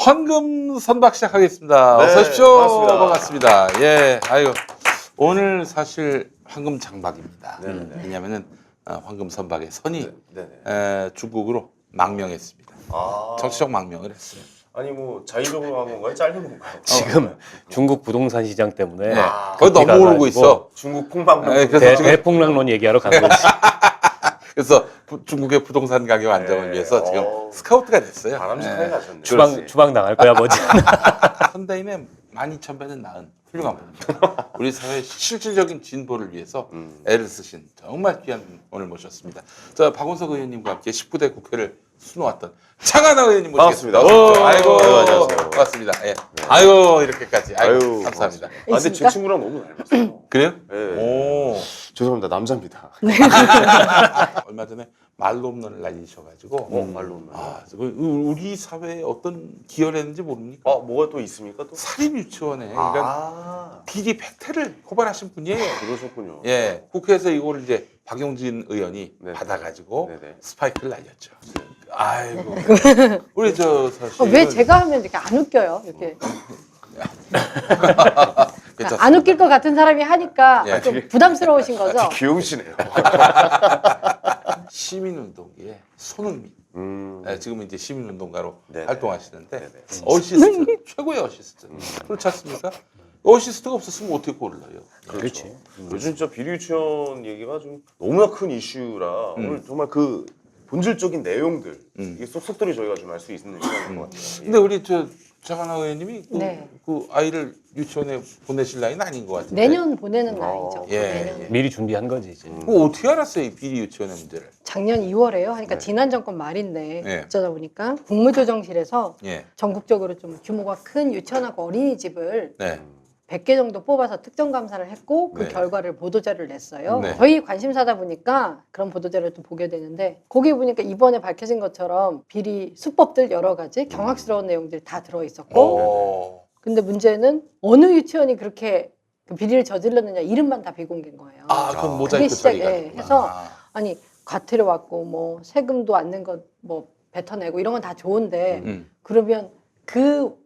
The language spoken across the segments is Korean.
헌금 선박 시작하겠습니다. 네, 어서 오십시오. 반갑습니다. 반갑습니다. 예, 아유 오늘 사실 황금 장박입니다. 네네네. 왜냐하면은 황금 선박의 선이 네네. 중국으로 망명했습니다. 아, 정치적 망명을 했어요. 아니 뭐 자의적으로 한 건가요? 잘린 건가요? 지금 중국 부동산 시장 때문에 네. 아, 거의 너무 급비가 오르고 있어. 중국 콩방문. 네, 그래서 지금 대폭락론 얘기하러 간 거지. 그래서 중국의 부동산 가격 안정을 네. 위해서 지금 어. 스카우트가 됐어요. 바람직하게 가셨네. 주방 당할 거야 뭐지. 현대인의 12,000배는 나은 훌륭한 분입니다. 우리 사회의 실질적인 진보를 위해서 애를 쓰신 정말 귀한 분 오늘 모셨습니다. 자, 박원석 의원님과 함께 19대 국회를 수놓았던 창하나 의원님 모시겠습니다. 반갑습니다. 아이고, 아유, 안녕하세요. 반갑습니다. 예. 아이고, 이렇게까지. 아이고, 아유, 감사합니다. 아, 근데 제 친구랑 너무 닮았어요. 그래요? 네. 오. 죄송합니다. 남자입니다. 얼마 전에 말로 없는을 날리셔가지고 말로 없나요? 우리 사회에 어떤 기여를 했는지 모릅니까? 뭐가 또 있습니까? 또? 사립유치원에 이런 비리 폐태를 고발하신 분이에요. 그러셨군요. 예, 국회에서 이걸 이제 박용진 의원이 네. 받아가지고 네네. 스파이크를 날렸죠. 아이고, 우리 저 사실 왜 제가 하면 이렇게 안 웃겨요? 이렇게 괜찮습니다. 안 웃길 것 같은 사람이 하니까 예. 좀 부담스러우신 거죠? 귀여우시네요. 시민운동계의 손흥민. 네, 지금은 이제 시민운동가로 네네. 활동하시는데 네네. 어시스트 최고의 어시스트 그렇지 않습니까? 어시스트가 없었으면 어떻게 골을 넣어요? 그렇지. 요즘 진짜 비리 유치원 얘기가 좀 너무나 큰 이슈라 오늘 정말 그 본질적인 내용들 이게 쏙쏙들이 저희가 좀 알 수 있는 시간인 것 같아요. 근데 우리 저 장하나 의원님이 네. 그 아이를 유치원에 보내실 나이는 아닌 것 같은데 내년 보내는 나이죠. 예, 내년. 예. 미리 준비한 거지 이제. 그거 어떻게 알았어요, 이 비리 유치원의 문제를? 작년 2월에요. 그러니까 네. 지난 정권 말인데 네. 어쩌다 보니까 국무조정실에서 예, 전국적으로 좀 규모가 큰 유치원하고 어린이집을 네, 100개 정도 뽑아서 특정 감사를 했고 그 네. 결과를 보도자료를 냈어요. 네. 저희 관심사다 보니까 그런 보도자료를 또 보게 되는데 거기 보니까 이번에 밝혀진 것처럼 비리 수법들 여러 가지 경악스러운 내용들이 다 들어있었고 오, 근데 문제는 어느 유치원이 그렇게 그 비리를 저질렀느냐 이름만 다 비공개인 거예요. 그럼 모자이크 그게 시작- 처리가 예, 됐구나. 해서 아니 과태료 받고 뭐 세금도 않는 것 뭐 뱉어내고 이런 건 다 좋은데 그러면 그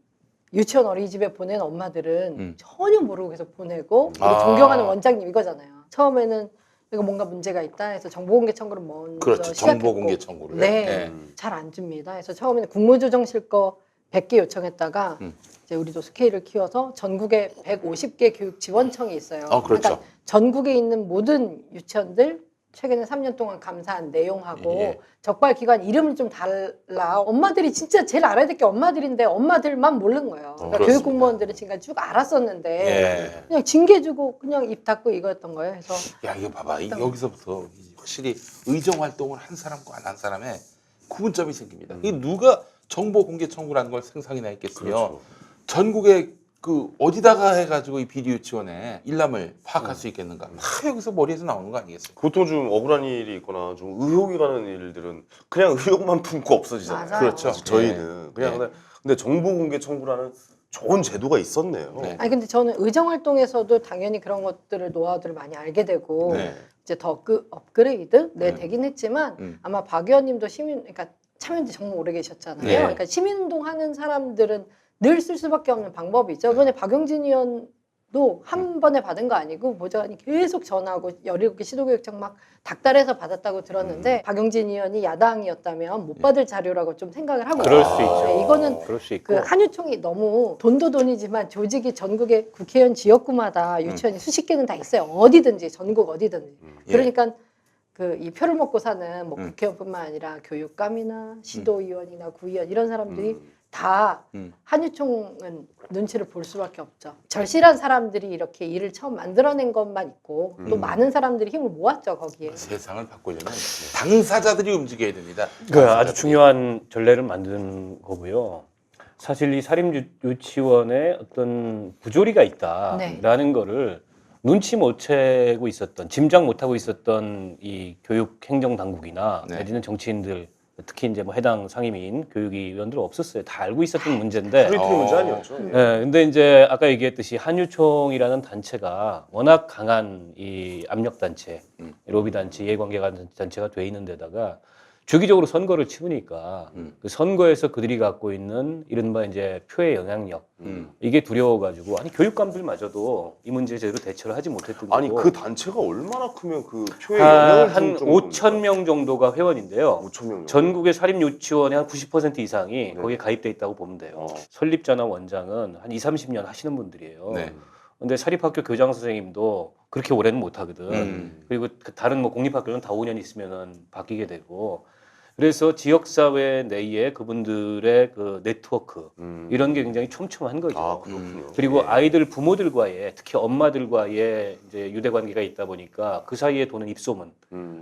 유치원 어린이집에 보낸 엄마들은 전혀 모르고 계속 보내고 그리고 존경하는 원장님 이거잖아요. 처음에는 이거 뭔가 문제가 있다 해서 정보공개 청구를 먼저 그렇죠. 시작했고 정보공개 청구를. 네, 예. 잘 안 줍니다. 그래서 처음에는 국무조정실 거 100개 요청했다가 이제 우리도 스케일을 키워서 전국에 150개 교육 지원청이 있어요. 그렇죠. 그러니까 전국에 있는 모든 유치원들 최근에 3년 동안 감사한 내용하고 예. 적발 기관 이름을 좀 달라. 엄마들이 진짜 제일 알아야 될 게 엄마들인데 엄마들만 모르는 거예요. 그러니까 그렇습니다. 교육 공무원들은 지금까지 쭉 알았었는데 예. 그냥 징계 주고 그냥 입 닫고 이거였던 거예요. 그래서 야, 이거 봐봐. 여기서부터 확실히 의정 활동을 한 사람과 안 한 사람의 구분점이 생깁니다. 이 누가 정보 공개 청구라는 걸 상상이나 했겠으며 그렇죠. 전국에 그 어디다가 해가지고 이 비리 유치원의 일람을 파악할 수 있겠는가? 다 여기서 머리에서 나오는 거 아니겠습니까? 보통 좀 억울한 일이 있거나 좀 의혹이 가는 일들은 그냥 의혹만 품고 없어지잖아요. 맞아요. 그렇죠. 저희는 그냥 네. 근데 정보 공개 청구라는 좋은 제도가 있었네요. 네. 아니 근데 저는 의정 활동에서도 당연히 그런 것들을 노하우들을 많이 알게 되고 네. 이제 더 업그레이드 네. 되긴 했지만 아마 박 의원님도 그러니까 참여한 지 정말 오래 계셨잖아요. 네. 그러니까 시민운동 하는 사람들은 늘 쓸 수밖에 없는 방법이죠. 이번에 박용진 의원도 한 번에 받은 거 아니고 보좌관이 계속 전화하고 17개 시도교육청 막 닥달해서 받았다고 들었는데 박용진 의원이 야당이었다면 못 받을 자료라고 좀 생각을 하고 그럴 있어요. 수 있죠. 네, 이거는 그럴 수 있고. 그 한유총이 너무 돈도 돈이지만 조직이 전국의 국회의원 지역구마다 유치원이 수십 개는 다 있어요. 어디든지 전국 어디든지. 예. 그러니까 그 이 표를 먹고 사는 뭐 국회의원뿐만 아니라 교육감이나 시도의원이나 구의원 이런 사람들이 다 한유총은 눈치를 볼 수밖에 없죠. 절실한 사람들이 이렇게 일을 처음 만들어낸 것만 있고 또 많은 사람들이 힘을 모았죠 거기에. 세상을 바꾸려면 당사자들이 움직여야 됩니다. 그 아주 중요한 전례를 만든 거고요. 사실 이 사립 유치원에 어떤 부조리가 있다라는 거를 눈치 못 채고 있었던, 짐작 못 하고 있었던 이 교육 행정 당국이나 네. 내지는 정치인들, 특히 이제 뭐 해당 상임위인 교육위원들은 없었어요. 다 알고 있었던 문제인데. 프리트리 문제 아니었죠. 네, 근데 이제 아까 얘기했듯이 한유총이라는 단체가 워낙 강한 이 압력 단체, 로비 단체, 이해관계 단체가 돼 있는 데다가 주기적으로 선거를 치르니까 그 선거에서 그들이 갖고 있는 이른바 이제 표의 영향력 이게 두려워가지고 아니 교육감들마저도 이 문제에 제대로 대처를 하지 못했던 아니 거고 그 단체가 얼마나 크면 그 표에 영향을 한 5천 명 정도가 회원인데요. 5천 명. 전국의 사립 유치원의 한 90% 이상이 네. 거기에 가입돼 있다고 보면 돼요. 설립자나 원장은 한 20-30년 하시는 분들이에요. 네. 근데 사립학교 교장 선생님도 그렇게 오래는 못 하거든. 그리고 그 다른 뭐 공립학교는 다 5년 있으면은 바뀌게 되고. 그래서 지역사회 내에 그분들의 그 네트워크 이런 게 굉장히 촘촘한 거죠. 아 그렇군요. 그리고 예. 아이들 부모들과의 특히 엄마들과의 이제 유대 관계가 있다 보니까 그 사이에 도는 입소문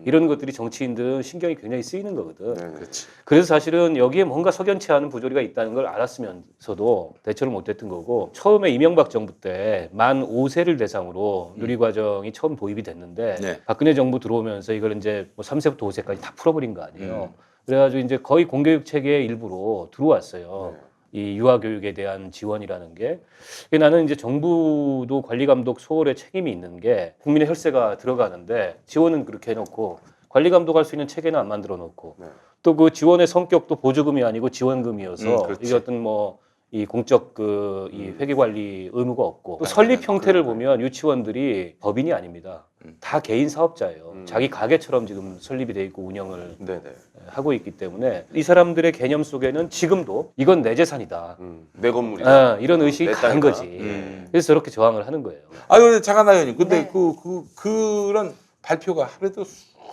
이런 것들이 정치인들은 신경이 굉장히 쓰이는 거거든. 네. 그렇지. 그래서 사실은 여기에 뭔가 석연치 않은 부조리가 있다는 걸 알았으면서도 대처를 못했던 거고 처음에 이명박 정부 때 만 5세를 대상으로 누리과정이 처음 도입이 됐는데 네. 박근혜 정부 들어오면서 이걸 이제 뭐 3세부터 5세까지 다 풀어버린 거 아니에요. 그래가지고 이제 거의 공교육 체계의 일부로 들어왔어요. 이 유아 교육에 대한 지원이라는 게 나는 이제 정부도 관리 감독 소홀의 책임이 있는 게 국민의 혈세가 들어가는데 지원은 그렇게 해놓고 관리 감독할 수 있는 체계는 안 만들어 놓고 네. 또 그 지원의 성격도 보조금이 아니고 지원금이어서 그렇지. 이게 어떤 뭐 이 공적 그 이 회계 관리 의무가 없고 또 맞아요. 설립 형태를 그러네. 보면 유치원들이 법인이 아닙니다. 다 개인 사업자예요. 자기 가게처럼 지금 설립이 돼 있고 운영을 네네. 하고 있기 때문에 이 사람들의 개념 속에는 지금도 이건 내 재산이다. 내 건물이다. 이런 의식이 내 강한 땅이다. 거지. 그래서 저렇게 저항을 하는 거예요. 아 근데 장하나 의원님, 근데 네. 그런 발표가 하루에도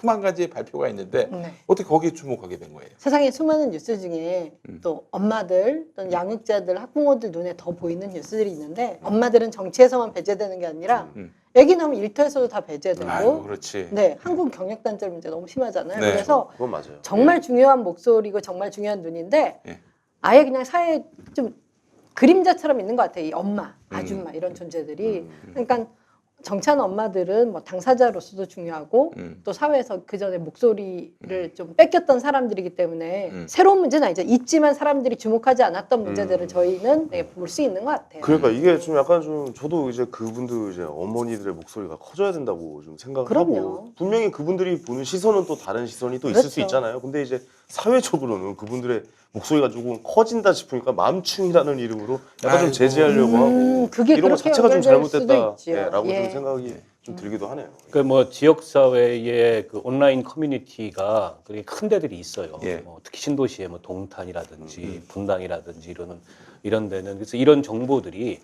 수만 가지의 발표가 있는데 네. 어떻게 거기에 주목하게 된 거예요? 세상에 수많은 뉴스 중에 또 엄마들 또는 양육자들 학부모들 눈에 더 보이는 뉴스들이 있는데 엄마들은 정치에서만 배제되는 게 아니라 애기 나면 일터에서도 다 배제되고 아이고, 그렇지. 네, 한국 경력단절 문제 너무 심하잖아요. 네. 그래서 그건 맞아요. 정말 중요한 목소리고 정말 중요한 눈인데 예. 아예 그냥 사회에 좀 그림자처럼 있는 것 같아요. 이 엄마, 아줌마 이런 존재들이. 그러니까 정치하는 엄마들은 뭐 당사자로서도 중요하고 또 사회에서 그 전에 목소리를 좀 뺏겼던 사람들이기 때문에 새로운 문제는 아니죠. 있지만 사람들이 주목하지 않았던 문제들을 저희는 볼 수 있는 것 같아요. 그러니까 이게 좀 약간 좀 저도 이제 그분들 이제 어머니들의 목소리가 커져야 된다고 좀 생각을 그럼요. 하고 분명히 그분들이 보는 시선은 또 다른 시선이 또 있을 수 그렇죠. 있잖아요. 근데 이제 사회적으로는 그분들의 목소리가 조금 커진다 싶으니까 맘충이라는 이름으로 약간 좀 아이고. 제재하려고 하고 그게 이런 거 그렇게 자체가 좀 연결될 수도 잘못됐다 있죠. 라고 예. 좀 생각이 좀 들기도 하네요. 그러니까 뭐 지역 사회의 그 온라인 커뮤니티가 그렇게 큰 데들이 있어요. 예. 뭐 특히 신도시에 뭐 동탄이라든지 분당이라든지 이런 데는 그래서 이런 정보들이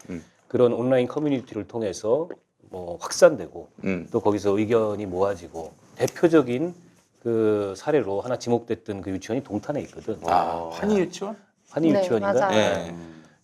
그런 온라인 커뮤니티를 통해서 뭐 확산되고 또 거기서 의견이 모아지고 대표적인 그 사례로 하나 지목됐던 그 유치원이 동탄에 있거든. 아, 환희 유치원? 환희 네, 유치원인가? 맞아요. 예.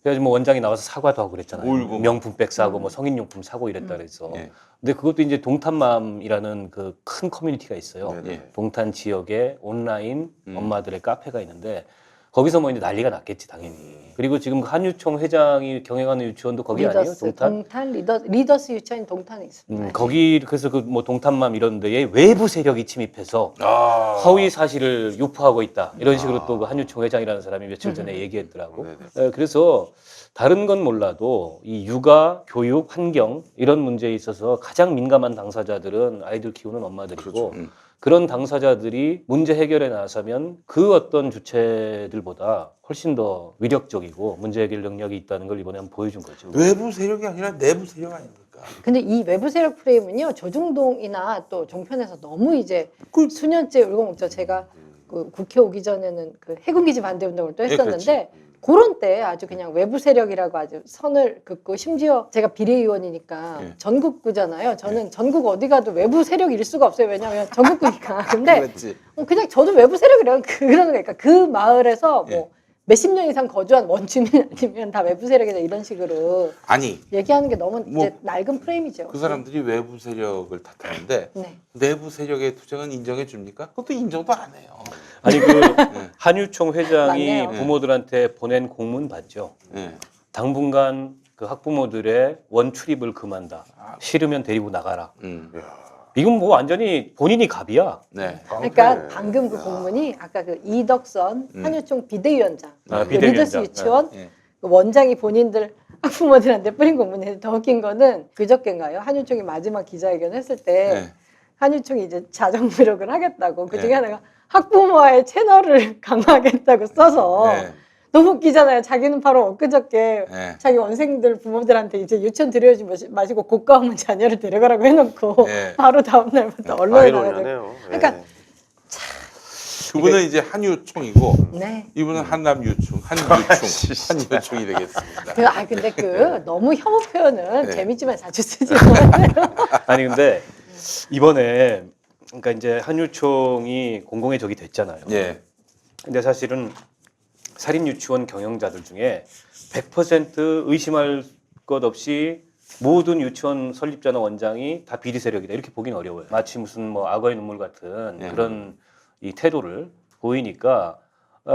그래서 뭐 원장이 나와서 사과도 하고 그랬잖아요. 울고. 명품백 사고 뭐 성인용품 사고 이랬다 그래서. 예. 근데 그것도 이제 동탄맘이라는 그 큰 커뮤니티가 있어요. 네네. 예. 동탄 지역에 온라인 엄마들의 카페가 있는데 거기서 뭐 이제 난리가 났겠지 당연히. 그리고 지금 그 한유총 회장이 경영하는 유치원도 거기 아니에요? 리더스, 동탄? 리더스 유치원이 동탄에 있습니다. 거기 그래서 그 뭐 동탄맘 이런 데에 외부 세력이 침입해서 아. 허위 사실을 유포하고 있다 이런 식으로 또 그 한유총 회장이라는 사람이 며칠 전에 얘기했더라고. 네네. 그래서 다른 건 몰라도 이 육아, 교육, 환경 이런 문제에 있어서 가장 민감한 당사자들은 아이들 키우는 엄마들이고 그렇죠. 그런 당사자들이 문제 해결에 나서면 그 어떤 주체들보다 훨씬 더 위력적이고 문제 해결 능력이 있다는 걸 이번에 한번 보여준 거죠. 외부 세력이 아니라 내부 세력 아닙니까? 근데 이 외부 세력 프레임은요 조중동이나 또 종편에서 너무 이제 수년째 울고 먹죠. 제가 그 국회 오기 전에는 그 해군기지 반대 운동을 또 했었는데 그런 때 아주 그냥 외부 세력이라고 아주 선을 긋고 심지어 제가 비례의원이니까 예. 전국구잖아요. 저는 전국 어디 가도 외부 세력일 수가 없어요. 왜냐하면 전국구니까. 근데 그렇지. 그냥 저도 외부 세력이라고 그러는 거니까 그 마을에서 뭐 예. 몇십 년 이상 거주한 원주민 아니면 다 외부 세력이다 이런 식으로 아니, 얘기하는 게 너무 뭐 이제 낡은 프레임이죠. 그 사람들이 외부 세력을 탓하는데 네. 내부 세력의 투쟁은 인정해 줍니까? 그것도 인정도 안 해요. 아니 그 한유총 회장이 맞네요. 부모들한테 보낸 공문 봤죠. 예. 당분간 그 학부모들의 원출입을 금한다. 싫으면 데리고 나가라. 이건 뭐 완전히 본인이 갑이야. 네. 그러니까 방금 그 공문이 아까 그 이덕선 한유총 비대위원장, 아, 그 비대위원장. 리더스 유치원 예. 그 원장이 본인들 학부모들한테 뿌린 공문인데 더 웃긴 거는 그저께인가요? 한유총이 마지막 기자회견 했을 때 네. 한유총이 이제 자정 노력을 하겠다고 그 중에 네. 하나가 학부모와의 채널을 강화하겠다고 써서 네. 너무 웃기잖아요. 자기는 바로 엊그저께 네. 자기 원생들 부모들한테 이제 유치원 들여오지 마시고 고가없는 자녀를 데려가라고 해놓고 네. 바로 다음 날부터 언론에 나가고. 아이러니하네요. 그러니까 그분은 이제 한유총이고 네. 이분은 한남유총, 한유총이 되겠습니다. 근데 너무 혐오 표현은 네. 재밌지만 자주 쓰지 마세요. 아니 근데 이번에 그러니까 이제 한유총이 공공의 적이 됐잖아요. 예. 근데 사실은 사립 유치원 경영자들 중에 100% 의심할 것 없이 모든 유치원 설립자나 원장이 다 비리 세력이다 이렇게 보기는 어려워요. 마치 무슨 뭐 악어의 눈물 같은 네. 그런 이 태도를 보이니까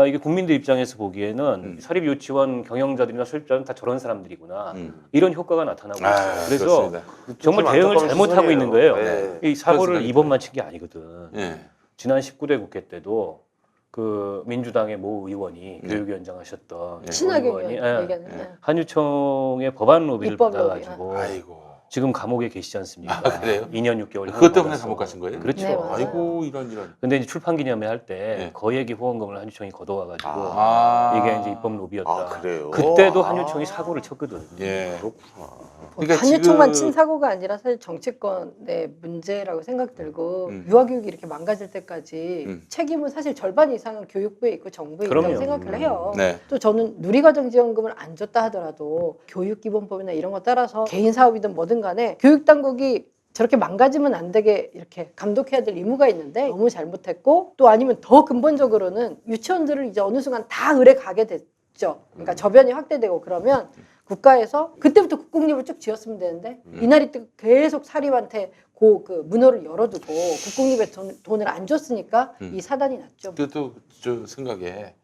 이게 국민들 입장에서 보기에는 사립 유치원 경영자들이나 설립자는 다 저런 사람들이구나 이런 효과가 나타나고 있어요. 그래서 그렇습니다. 정말 좀 대응을 안타까운 잘못하고 있는 거예요. 네. 이 사고를 생각이 이번만 친 게 아니거든. 예. 지난 19대 국회 때도 그 민주당의 모 의원이 교육위원장 하셨던 모 친하게 의원이 얘기하는. 한유총의 법안 로비를 입법 로비. 받아가지고 아이고. 지금 감옥에 계시지 않습니까? 아, 그래요? 2년 6개월. 그것 때문에 받아서. 감옥 가신 거예요? 그렇죠. 네, 맞아요. 아이고 이런. 근데 이제 출판 기념회 할 때 네. 거액의 후원금을 한유총이 걷어와가지고 아. 이게 이제 입법 로비였다. 아, 그래요? 그때도 아. 한유총이 사고를 쳤거든. 예. 그렇구나. 그러니까 한유총만 지금- 친 사고가 아니라 사실 정치권의 문제라고 생각 들고 음. 유아교육이 이렇게 망가질 때까지 책임은 사실 절반 이상은 교육부에 있고 정부에 있다고 그럼요. 생각을 해요. 네. 또 저는 누리과정지원금을 안 줬다 하더라도 교육기본법이나 이런 거 따라서 개인 사업이든 뭐든 간에 교육당국이 저렇게 망가지면 안 되게 이렇게 감독해야 될 의무가 있는데 너무 잘못했고 또 아니면 더 근본적으로는 유치원들을 이제 어느 순간 다 을에 가게 됐죠. 그러니까 저변이 확대되고 그러면 국가에서 그때부터 국공립을 쭉 지었으면 되는데 이날이 또 계속 사립한테 그 문호를 열어두고 국공립에 돈을 안 줬으니까 이 사단이 났죠. 그때도 저 생각에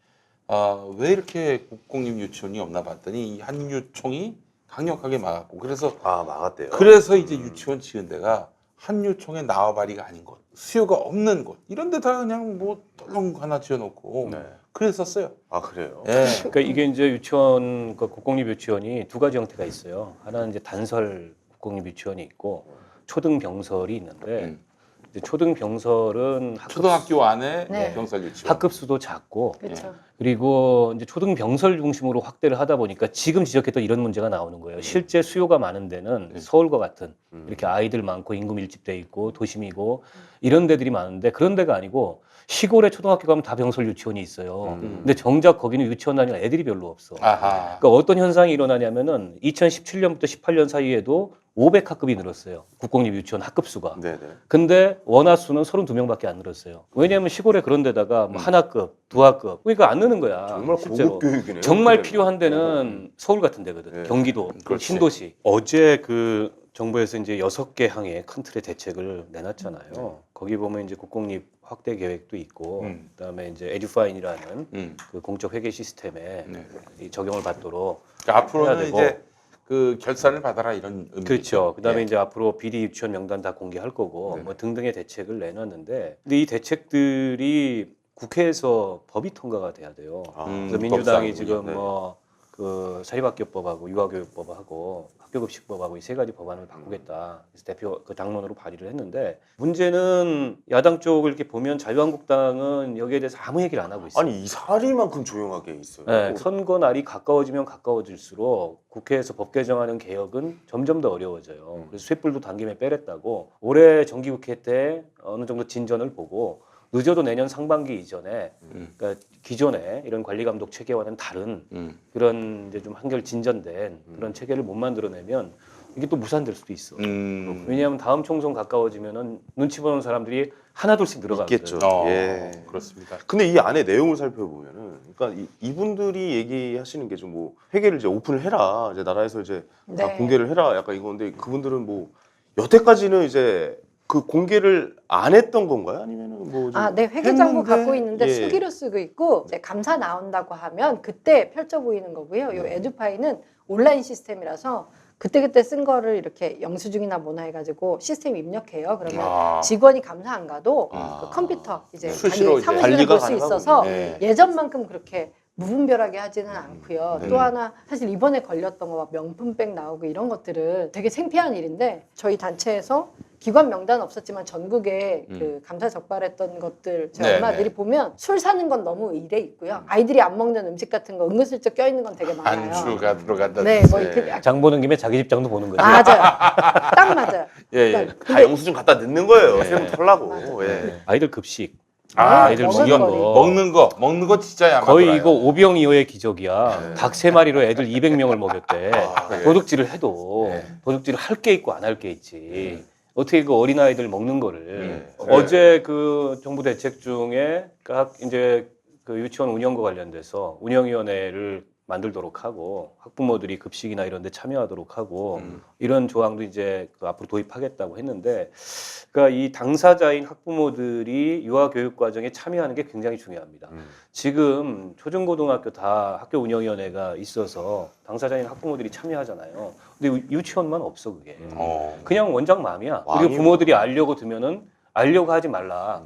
왜 이렇게 국공립 유치원이 없나 봤더니 이 한유총이 강력하게 막았고 그래서 막았대요. 그래서 이제 유치원 지은 데가 한유총의 나와바리가 아닌 곳, 수요가 없는 곳 이런 데다 그냥 뭐 떨렁 하나 지어놓고 네. 그랬었어요. 아, 그래요? 예. 그러니까 이게 이제 유치원 그 국공립 유치원이 두 가지 형태가 있어요. 하나는 이제 단설 국공립 유치원이 있고 초등 병설이 있는데 이제 초등 병설은 초등학교 안에 네. 병설 유치원. 학급 수도 작고 그렇죠. 그리고 이제 초등 병설 중심으로 확대를 하다 보니까 지금 지적했던 이런 문제가 나오는 거예요. 실제 수요가 많은 데는 서울과 같은 이렇게 아이들 많고 인구 밀집돼 있고 도심이고 이런 데들이 많은데 그런 데가 아니고 시골에 초등학교 가면 다 병설 유치원이 있어요. 근데 정작 거기는 유치원 다니는 애들이 별로 없어. 아하. 그러니까 어떤 현상이 일어나냐면은 2017년부터 18년 사이에도 500학급이 늘었어요. 국공립 유치원 학급 수가. 네네. 근데 원화 수는 32명밖에 안 늘었어요. 왜냐하면 시골에 그런 데다가 뭐 하나급, 두학급 그러니까 안 느는 거야. 정말 실제로. 고급 교육이네요. 정말 그러면. 필요한 데는 서울 같은 데거든. 네. 경기도, 그렇지. 신도시. 어제 그 정부에서 이제 6개 항의 큰 틀의 대책을 내놨잖아요. 거기 보면 이제 국공립 확대 계획도 있고, 그다음에 이제 에듀파인이라는 그 공적 회계 시스템에 네. 이 적용을 받도록 그러니까 앞으로는 해야 되고. 이제 그 결산을 받아라 이런 의미. 그렇죠. 그다음에 예. 이제 앞으로 비리 유치원 명단 다 공개할 거고 뭐 등등의 대책을 내놨는데 근데 이 대책들이 국회에서 법이 통과가 돼야 돼요. 그래서 민주당이 법상이군요. 지금 네. 뭐 그 사립학교법하고 유아교육법하고 학교급식법하고 이 세 가지 법안을 바꾸겠다. 그래서 대표 그 당론으로 발의를 했는데 문제는 야당 쪽을 이렇게 보면 자유한국당은 여기에 대해서 아무 얘기를 안 하고 있어요. 아니, 이 사리만큼 조용하게 있어요. 네, 선거 날이 가까워지면 가까워질수록 국회에서 법 개정하는 개혁은 점점 더 어려워져요. 그래서 쇳불도 당김에 빼랬다고 올해 정기국회 때 어느 정도 진전을 보고 늦어도 내년 상반기 이전에 그러니까 기존의 이런 관리감독 체계와는 다른 그런 이제 좀 한결 진전된 그런 체계를 못 만들어내면 이게 또 무산될 수도 있어. 왜냐하면 다음 총선 가까워지면은 눈치 보는 사람들이 하나둘씩 늘어가거든. 있겠죠. 예. 그렇습니다. 근데 이 안에 내용을 살펴보면은, 그러니까 이분들이 얘기하시는 게 좀 뭐 회계를 이제 오픈을 해라, 이제 나라에서 이제 다 네. 공개를 해라, 약간 이건데 그분들은 뭐 여태까지는 이제 그 공개를 안 했던 건가요? 아니면은 뭐 좀 네, 회계장부 했는데, 갖고 있는데 예. 수기로 쓰고 있고 이제 감사 나온다고 하면 그때 펼쳐 보이는 거고요. 요 에듀파이는 온라인 시스템이라서 그때그때 쓴 거를 이렇게 영수증이나 뭐나 해가지고 시스템 입력해요. 그러면 직원이 감사 안 가도 그 컴퓨터 이제 수시로 자기 이제 사무실에 관리가 볼 수 있어서 가능하군요. 네. 예전만큼 그렇게 무분별하게 하지는 않고요. 또 하나 사실 이번에 걸렸던 거 막 명품백 나오고 이런 것들은 되게 창피한 일인데 저희 단체에서 기관 명단은 없었지만 전국에 그 감사 적발했던 것들 저희 네, 엄마들이 네. 보면 술 사는 건 너무 일에 있고요. 아이들이 안 먹는 음식 같은 거 은근슬쩍 껴있는 건 되게 많아요. 안주가 들어간다. 네, 뭐 이렇게 장 보는 김에 자기 집장도 보는 거죠. 맞아요. 딱 맞아요. 예, 예. 그러니까 다 영수증 갖다 넣는 거예요. 네. 세금 털라고. 맞아. 예. 아이들 급식, 아, 아이들 먹을 먹는 거리. 거. 먹는 거 진짜 야마 거의 이거 오병이어의 기적이야. 네. 닭 3마리로 애들 200명을 먹였대. 네. 도둑질을 해도 네. 도둑질을 할 게 있고 안 할 게 있지. 어떻게 그 어린아이들 먹는 거를 네. 어제 그 정부 대책 중에 각 이제 그 유치원 운영과 관련돼서 운영위원회를 만들도록 하고 학부모들이 급식이나 이런 데 참여하도록 하고 이런 조항도 이제 그 앞으로 도입하겠다고 했는데 그러니까 이 당사자인 학부모들이 유아 교육 과정에 참여하는 게 굉장히 중요합니다. 지금 초중고등학교 다 학교 운영위원회가 있어서 당사자인 학부모들이 참여하잖아요. 근데 유치원만 없어 그게. 그냥 원장 마음이야. 그리고 왕이요. 부모들이 알려고 들면은 알려고 하지 말라.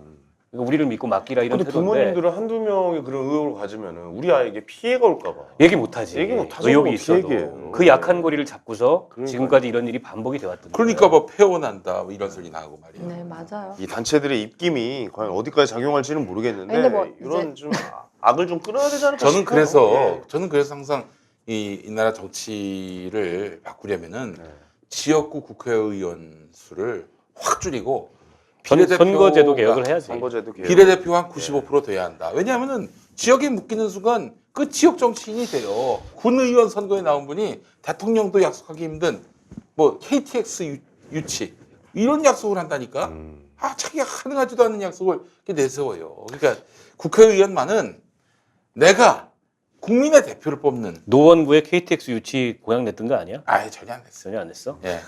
그러니까 우리를 믿고 맡기라 이런 근데 태도인데 부모님들은 한두 명이 그런 의혹을 가지면은 우리 아이에게 피해가 올까 봐. 얘기 못하지. 얘기 못하죠. 의혹이 어떻게 있어도 얘기해요. 그 약한 고리를 잡고서 그러니까요. 지금까지 이런 일이 반복이 되었던 그러니까 거예요. 뭐 폐원한다 뭐 이런 소리 나고 말이야. 네, 맞아요. 이 단체들의 입김이 과연 어디까지 작용할지는 모르겠는데 근데 뭐 이런 좀 악을 좀 끊어야 되지 않을까 저는 싶어요. 저는 그래서 항상 이 나라 정치를 바꾸려면은 네. 지역구 국회의원 수를 확 줄이고 선거제도 개혁을 해야지. 선거제도 개혁. 비례대표가 한 95% 돼야 한다. 왜냐하면은 지역에 묶이는 순간 그 지역 정치인이 돼요. 군의원 선거에 나온 분이 대통령도 약속하기 힘든 뭐 KTX 유치 이런 약속을 한다니까. 아 자기가 가능하지도 않은 약속을 이렇게 내세워요. 그러니까 국회의원만은 내가 국민의 대표를 뽑는. 노원구에 KTX 유치 공약 냈던 거 아니야? 아예 전혀 안 됐어요. 전혀 안 냈어? 예.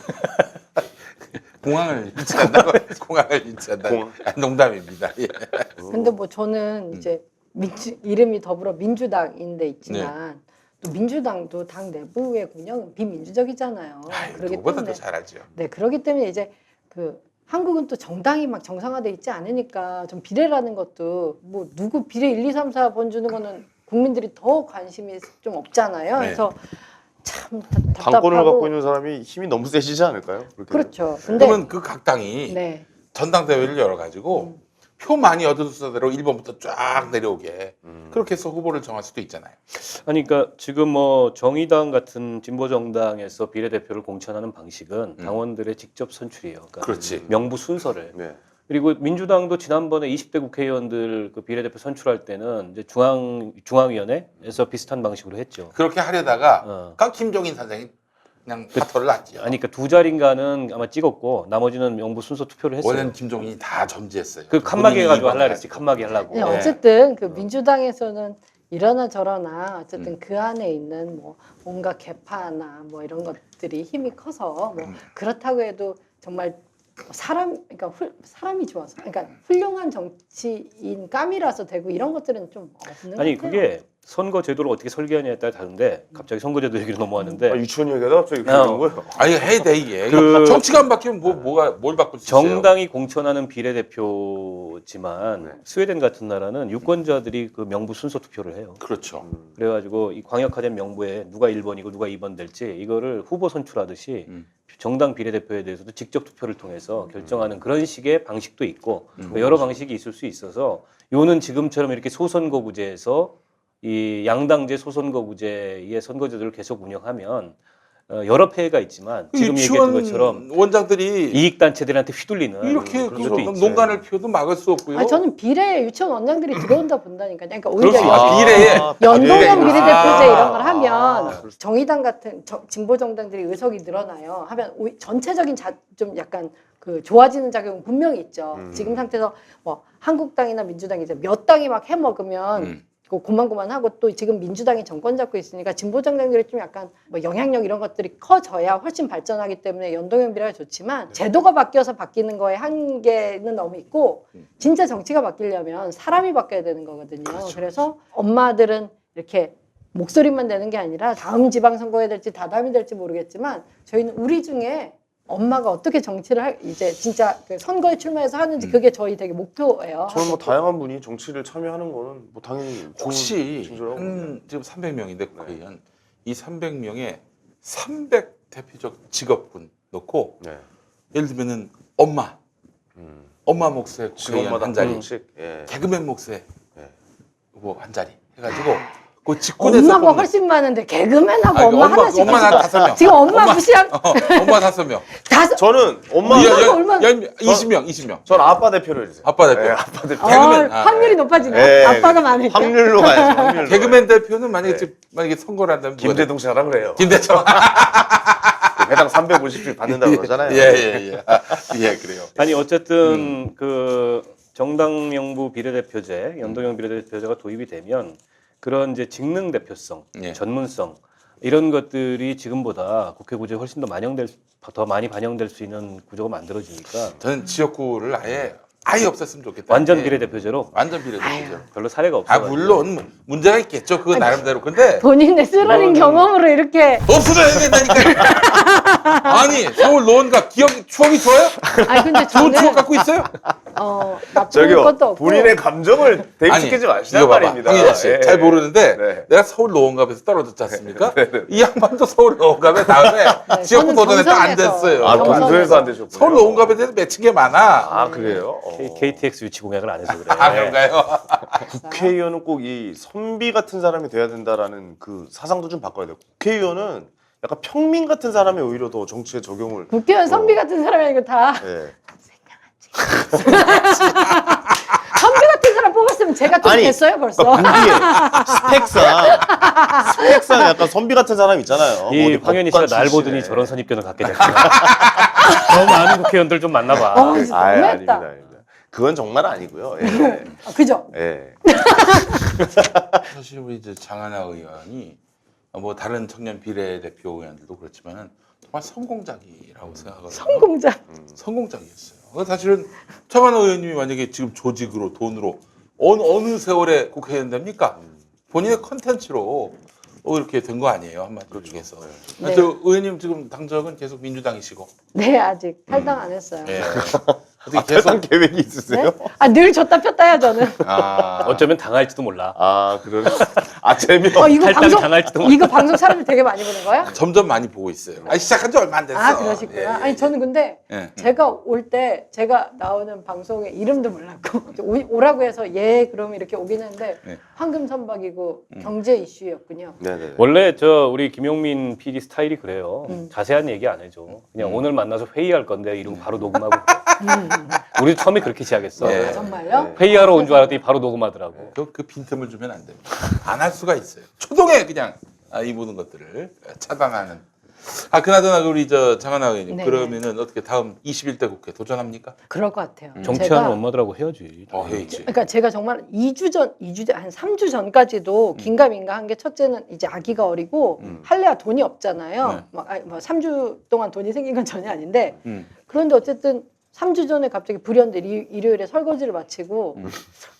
공항을 유치한다고 공항을 유치한다. 공항. 아, 농담입니다. 예. 근데 뭐 저는 이제 이름이 더불어민주당인데 있지만 또 민주당도 당 내부의 운영은 비민주적이잖아요. 아유, 그렇기 누구보다 때문에 더 잘하죠. 네, 그렇기 때문에 이제 그 한국은 또 정당이 막 정상화돼 있지 않으니까 좀 비례라는 것도 뭐 누구 비례 1, 2, 3, 4번 주는 거는 국민들이 더 관심이 좀 없잖아요. 네. 그래서 참 당권을 답답하고 갖고 있는 사람이 힘이 너무 세지지 않을까요? 그렇게 그렇죠. 근데 그러면 그 각 당이 네. 전당대회를 열어가지고 표 많이 얻은 순서대로 1번부터 쫙 내려오게 그렇게 해서 후보를 정할 수도 있잖아요. 아니 그러니까 지금 뭐 정의당 같은 진보 정당에서 비례대표를 공천하는 방식은 당원들의 직접 선출이에요. 그러니까 그렇지. 명부 순서를. 네. 그리고 민주당도 지난번에 20대 국회의원들 그 비례대표 선출할 때는 이제 중앙위원회에서 비슷한 방식으로 했죠. 그렇게 하려다가 어. 각 김종인 선생이 그냥 파토를 놨죠. 아니 그러니까 두 자리인가는 아마 찍었고 나머지는 명부 순서 투표를 했어요. 원래는 김종인이 다 점지했어요. 그 칸막이 본인이 해가지고 이번 하려고 그랬지. 가지고. 칸막이 하려고. 네, 네. 어쨌든 그 민주당에서는 이러나 저러나 어쨌든 음. 그 안에 있는 뭐 뭔가 개파나 뭐 이런 것들이 힘이 커서 뭐 그렇다고 해도 정말 그러니까 사람이 좋아서 그러니까 훌륭한 정치인 감이라서 되고 이런 것들은 좀 없는 아니 것 같아요. 그게 선거 제도를 어떻게 설계하냐에 따라 다른데 갑자기 선거제도 얘기로 넘어왔는데 아, 유치원 얘기가 갑자기 그런 어. 거예요. 아니 해야 돼 이게. 그- 정치가 안 바뀌면 뭘 바꿀 수 있어요? 정당이 공천하는 비례대표지만 네. 스웨덴 같은 나라는 유권자들이 그 명부 순서 투표를 해요. 그렇죠. 그래가지고 이 광역화된 명부에 누가 1번이고 누가 2번 될지 이거를 후보 선출하듯이 음. 정당 비례대표에 대해서도 직접 투표를 통해서 결정하는 그런 식의 방식도 있고 음. 뭐 여러 방식이 있을 수 있어서 요는 지금처럼 이렇게 소선거구제에서 이 양당제 소선거구제의 선거제도를 계속 운영하면 여러 폐해가 있지만 지금 얘기했던 것처럼 원장들이 이익 단체들한테 휘둘리는 이렇게 그런 것도 있죠. 농간을 피워도 막을 수 없고요. 아니, 저는 비례 유치원 원장들이 들어온다 본다니까. 그러니까 오히려 그럴 수 있어. 비례에 연동형 비례. 비례대표제 이런 걸 아. 하면 정의당 같은 진보 정당들이 의석이 늘어나요. 하면 전체적인 좀 약간 그 좋아지는 작용은 분명히 있죠. 지금 상태에서 뭐 한국당이나 민주당이 이제 몇 당이 막 해먹으면 고만고만하고 또 지금 민주당이 정권 잡고 있으니까 진보 정당들이 좀 약간 뭐 영향력 이런 것들이 커져야 훨씬 발전하기 때문에 연동형 비례가 좋지만 제도가 바뀌어서 바뀌는 거에 한계는 너무 있고 진짜 정치가 바뀌려면 사람이 바뀌어야 되는 거거든요. 그래서 엄마들은 이렇게 목소리만 내는 게 아니라 다음 지방선거에 될지 다다음이 될지 모르겠지만 저희는 우리 중에 엄마가 어떻게 정치를 이제 진짜 그 선거에 출마해서 하는지 그게 저희 되게 목표예요. 저는 뭐 다양한 분이 정치를 참여하는 거는 뭐 당연히 혹시 징조라고 봅니다. 지금 300명인데 국회의원 이 300명에 300 대표적 직업군 넣고 네. 예를 들면은 엄마 몫에 국회의원 직원마다 한 자리, 하나씩. 예. 개그맨 몫에 예. 뭐 한 자리 해가지고 그 직군에서 엄마가 훨씬 많은데 개그맨하고 아니, 엄마 하나씩. 엄마 나 5명. 지금 엄마 무시한 엄마 5명. 다섯. 저는 엄마, 얼마나- 20명. 전 아빠 대표를 해주세요. 아빠 대표. 예, 아빠 대표. 개그맨. 확률이 높아지네. 예, 아빠가 많으니까. 확률로 가야죠. 확률로. 개그맨 대표는 만약에 네. 지금 만약에 선거를 한다면 김대동 씨 하라 그래요. 김대중. 회당 350씩 받는다고 그러잖아요. 예, 그래요. 아니 어쨌든 그 정당 명부 비례대표제, 연동형 비례대표제가 도입이 되면 그런 이제 직능 대표성, 예. 전문성 이런 것들이 지금보다 국회 구제에 훨씬 더 많이 반영될 수 있는 구조가 만들어지니까 저는 지역구를 아예 없앴으면 좋겠다. 완전 예. 비례대표제로 완전 비례대표죠. 별로 사례가 없어요. 물론 문제가 있겠죠. 그거 나름대로. 근데 본인의 쓰러진 경험으로 이렇게. 없어져야 된다니까. 아니 서울 노원갑 추억이 좋아요? 아 근데 좋은 추억 저는 갖고 있어요? 나쁜 저기요, 것도 없고. 본인의 감정을 대입시키지 마시란 이거 봐봐. 말입니다. 황희자 씨, 예. 잘 모르는데 네. 내가 서울 노원갑에서 떨어졌지 않습니까? 이 양반도 서울 노원갑에 다음에 지역구 저는 도전했다 안 경선에서. 됐어요. 아, 경선에서. 동선에서 안 되셨군요. 서울 노원갑에 대해서 맺힌 게 많아. 아, 그래요? KTX 유치 공약을 안 해서 그래. 아, 그런가요? 국회의원은 꼭 이 선비 같은 사람이 돼야 된다라는 그 사상도 좀 바꿔야 돼요. 국회의원은 약간 평민 같은 사람이 오히려 더 정치에 적용을. 국회의원 선비 같은 사람이 아니고 다 예. 선비 같은 사람 뽑았으면 제가 좀 아니, 됐어요 벌써. 보기에 스펙상 약간 선비 같은 사람 있잖아요. 뭐 이 어디 황현희 씨가 법관 날 출신에. 보더니 저런 선입견을 갖게 됐구나. 더 많은 국회의원들 좀 만나봐. 진짜 아유, 너무했다. 아닙니다. 그건 정말 아니고요. 예. 그죠? 예. 사실 우리 이제 장하나 의원이 뭐 다른 청년 비례대표 의원들도 그렇지만은 정말 성공작이라고 생각하거든요. 성공자. 성공작이었어요. 사실은 장하나 의원님이 만약에 지금 조직으로 돈으로 어느 세월에 국회의원 됩니까? 본인의 컨텐츠로 이렇게 된 거 아니에요 한마디로 얘기해서. 네. 저 의원님 지금 당적은 계속 민주당이시고. 네 아직 탈당 안 했어요. 예. 어떻게 탈당 계획이 있으세요? 네? 아늘 줬다 폈다 해요 저는. 어쩌면 당할지도 몰라. 아, 그러네. 아, 재미없. 이거 탈당 방송 당할지도 몰라. 이거 방송 사람들 되게 많이 보는 거야? 점점 많이 보고 있어요. 아니 시작한 지 얼마 안 됐어. 아 그러시구나. 예, 예, 아니 저는 근데 예. 제가 올 때 제가 나오는 방송의 이름도 몰랐고 오라고 해서 예 그럼 이렇게 오긴 했는데 네. 황금 선박이고 경제 이슈였군요. 네네. 원래 우리 김용민 PD 스타일이 그래요. 자세한 얘기 안 해줘. 그냥 오늘 만나서 회의할 건데 이러고 바로 녹음하고. 우리 처음에 그렇게 시작했어. 예. 아, 정말요? 네. 회의하러 온 줄 알았더니 바로 녹음하더라고. 그 빈틈을 주면 안 됩니다. 안 할 수가 있어요. 초동에 그냥 이 모든 것들을 차단하는. 그나저나 우리 장하나 의원님 네네. 그러면은 어떻게 다음 21대 국회 도전합니까? 그럴 것 같아요. 정치하는 엄마들하고 해야지. 해야지. 그러니까 제가 정말 2주 전 한 3주 전까지도 긴가민가 한 게 첫째는 이제 아기가 어리고 할래야 돈이 없잖아요. 네. 막 3주 동안 돈이 생긴 건 전혀 아닌데 음. 그런데 어쨌든 3주 전에 갑자기 불현대 일요일에 설거지를 마치고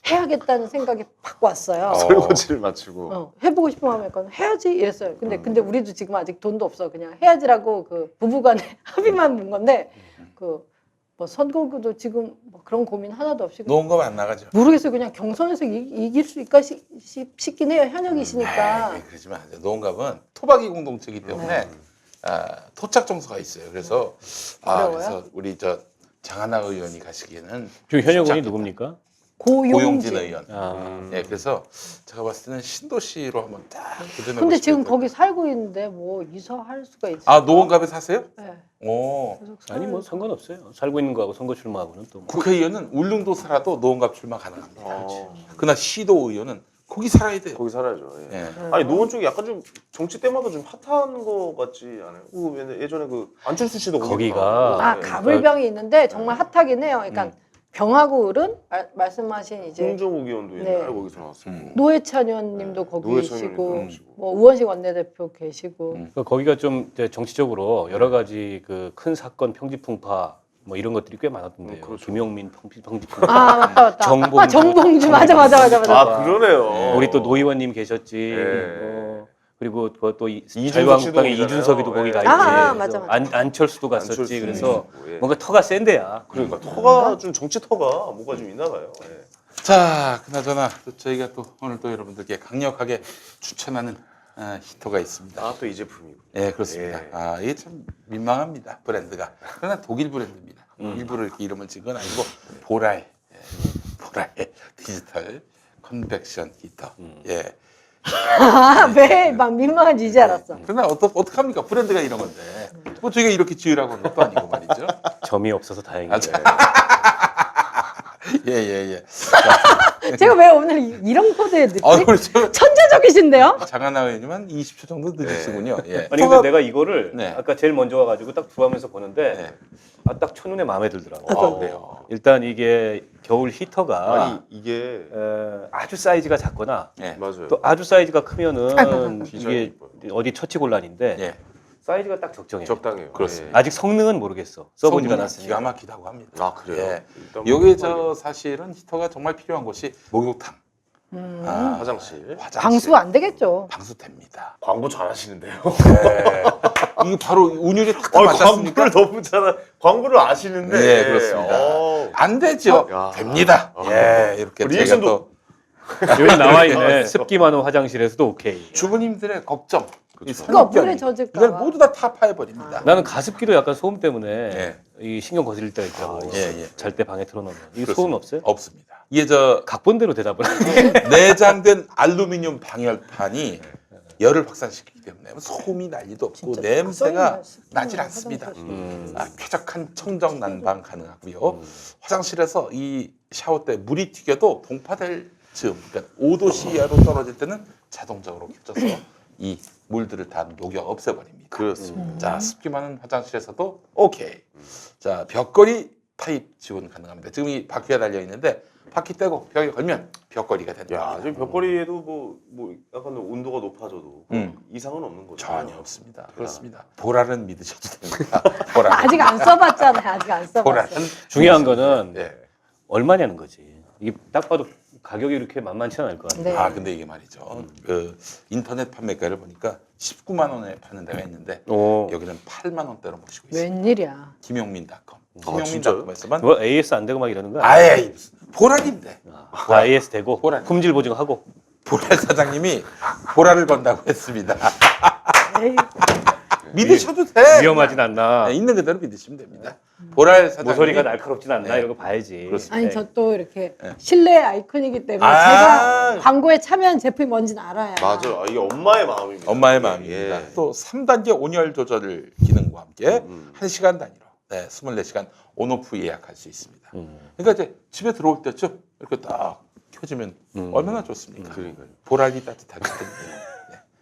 해야겠다는 생각이 팍 왔어요. 설거지를 마치고. 해보고 싶으면 하면 해야지 이랬어요. 근데 우리도 지금 아직 돈도 없어. 그냥 해야지라고 그 부부간에 합의만 본 건데 그 뭐 선거구도 지금 뭐 그런 고민 하나도 없이 노원갑 안 나가죠. 모르겠어요. 그냥 경선에서 이길 수 있을까 싶긴 해요. 현역이시니까. 그러지 마세요. 노원갑은 토박이 공동체이기 때문에 네. 토착 정서가 있어요. 그래서 어려워요? 그래서 우리 장하나 의원이 가시기에는 지금 현역 쉽지 의원이 않겠다. 누굽니까? 고용진 의원. 아, 예, 그래서 제가 봤을 때는 신도시로 한번 딱 도전해 근데 보시면 지금 될 거기 것 살고 있는데 뭐 이사할 수가 있어요? 노원갑에 사세요? 네. 오. 계속 아니 뭐 살고. 상관없어요. 살고 있는 거하고 선거 출마하고는 또. 뭐. 국회의원은 울릉도 살아도 노원갑 출마 가능합니다. 어, 그러나 시도 의원은 거기 살아야 돼요. 거기 살아야죠. 예. 예. 아니 노원 쪽이 약간 좀 정치 때마다 좀 핫한 거 같지 않아요? 예전에 그 안철수 씨도 거기가 아 예. 가불병이 있는데 정말 핫하긴 해요. 그러니까 병하고 을은 말씀하신 이제 홍정욱 의원도 네. 옛날에 거기서 나왔어요. 노회찬 의원님도 거기 노회찬 계시고 의원님도 계시고. 뭐 우원식 원내대표 계시고 그러니까 거기가 좀 이제 정치적으로 여러 가지 그 큰 사건 평지풍파 뭐 이런 것들이 꽤 많았던데요. 그렇죠. 김용민 평지풍파. 아 맞다. 정봉주. 정봉주 맞아. 아 그러네요. 우리 또 노 의원님 계셨지. 예. 그리고 또 이준석 자유한국당의 씨도 이준석이도 오잖아요. 거기 가 예. 있지. 아, 맞아. 안철수도 갔었지. 안철수 그래서 있고, 예. 뭔가 터가 센 데야. 그러니까 터가 좀 정치 터가 뭐가 좀 있나 봐요. 예. 자, 그나저나 또 저희가 또 오늘 또 여러분들께 강력하게 추천하는 히터가 있습니다. 아 또 이 제품이고. 예, 그렇습니다. 예. 이게 참 민망합니다. 브랜드가. 그러나 독일 브랜드입니다. 일부러 이렇게 이름을 지은 건 아니고 보라의 보라의 디지털 컨벡션 히터. 예. 왜 막 민망한지 이제 알았어. 그러나 어떡합니까? 브랜드가 이런 건데. 뭐 저희가 이렇게 지으라고 한 것도 아니고 말이죠. 점이 없어서 다행이에요. 예. 제가 왜 오늘 이런 코드에 넣지? 그렇죠. 천재적이신데요? 장하나 의원님은 20초 정도 늦으시군요. 예. 아니 근데 내가 이거를 네. 아까 제일 먼저 와가지고 딱 구하면서 보는데 네. 딱 첫눈에 마음에 들더라고. 그래요. 일단 이게 겨울 히터가 아니 이게 아주 사이즈가 작거나 예. 맞아요. 또 아주 사이즈가 크면은 디자인이 이게 이뻐요. 어디 처치곤란인데 예. 사이즈가 딱 적정해요. 적당해요. 그렇습니다. 아직 성능은 모르겠어. 써보지가 성능은 않았으니까. 기가 막히다고 합니다. 아 그래요? 예. 일단 요게 저 사실은 히터가 정말 필요한 곳이 목욕탕, 화장실. 방수 안 되겠죠. 방수대입니다. 광고 잘하시는데요. 네. 이게 바로 운율이 탁 맞았습니까? 광고를 너무 잘 광고를 아시는데. 네, 그렇습니다. 안 되죠. 야. 됩니다. 예, 이렇게 제가 리액션도 또 여기 나와 있네. 습기 많은 화장실에서도 오케이. 주부님들의 걱정, 이 그거 물에 선입견, 젖을까 이걸 봐. 모두 다 타파해 버립니다. 나는 가습기도 약간 소음 때문에 예. 이 신경 거슬릴 때가 있더라고. 예. 잘 때 방에 틀어놓으면. 이거 그렇습니다. 소음 없어요? 없습니다. 이게 저 각본대로 대답을 하네. 내장된 알루미늄 방열판이 열을 확산시키기 때문에 소음이 난리도 없고 진짜 냄새가 습성이야, 나질 습성이야, 않습니다. 화장실. 쾌적한 청정 난방 가능하고요. 화장실에서 이 샤워 때 물이 튀겨도 동파될 즈음, 그러니까 5도 이하로 떨어질 때는 자동적으로 켜져서 이 물들을 다 녹여 없애버립니다. 그렇습니다. 자, 습기 많은 화장실에서도 오케이. 자, 벽걸이 타입 지원 가능합니다. 지금 이 바퀴가 달려 있는데 바퀴 떼고 벽에 걸면 벽걸이가 된다. 야, 지금 벽걸이에도 뭐 약간 온도가 높아져도 이상은 없는 거죠. 전혀 없습니다. 그렇습니다. 보라는 믿으셔도 됩니다. 보라. 아직 안 써봤잖아요. 아직 안 써봤어. 보라는 중요한 거는 예. 얼마냐는 거지. 이게 딱 봐도 가격이 이렇게 만만치 않을 거 아니에요. 네. 아 근데 이게 말이죠. 그 인터넷 판매가를 보니까 19만 원에 파는 데가 있는데 오. 여기는 8만 원대로 모시고 있습니다. 웬일이야. 김용민닷컴. 진짜요? 김용민닷컴에서만 뭐 AS 안 되고 막 이러는 거야? 아예 보라인데 다 AS 되고 보라. 품질 보증하고. 보라 사장님이 보라를 건다고 했습니다. 에이, 믿으셔도 돼. 위험하진 않나. 네, 있는 그대로 믿으시면 됩니다. 보라 사장님이 모서리가 날카롭진 않나 네. 이런 거 봐야지. 그렇습니다. 아니 네. 저 또 이렇게 네. 실내 아이콘이기 때문에 아. 제가 광고에 참여한 제품이 뭔지는 알아야. 맞아요. 아, 이게 엄마의 마음입니다. 엄마의 예, 마음입니다. 예. 또 3단계 온열 조절 기능과 함께 1시간 단위로 24시간 온오프 예약할 수 있습니다. 그러니까 이제 집에 들어올 때쯤 이렇게 딱 켜지면 얼마나 좋습니까? 그러니까요. 보랄이 따뜻하기 때문에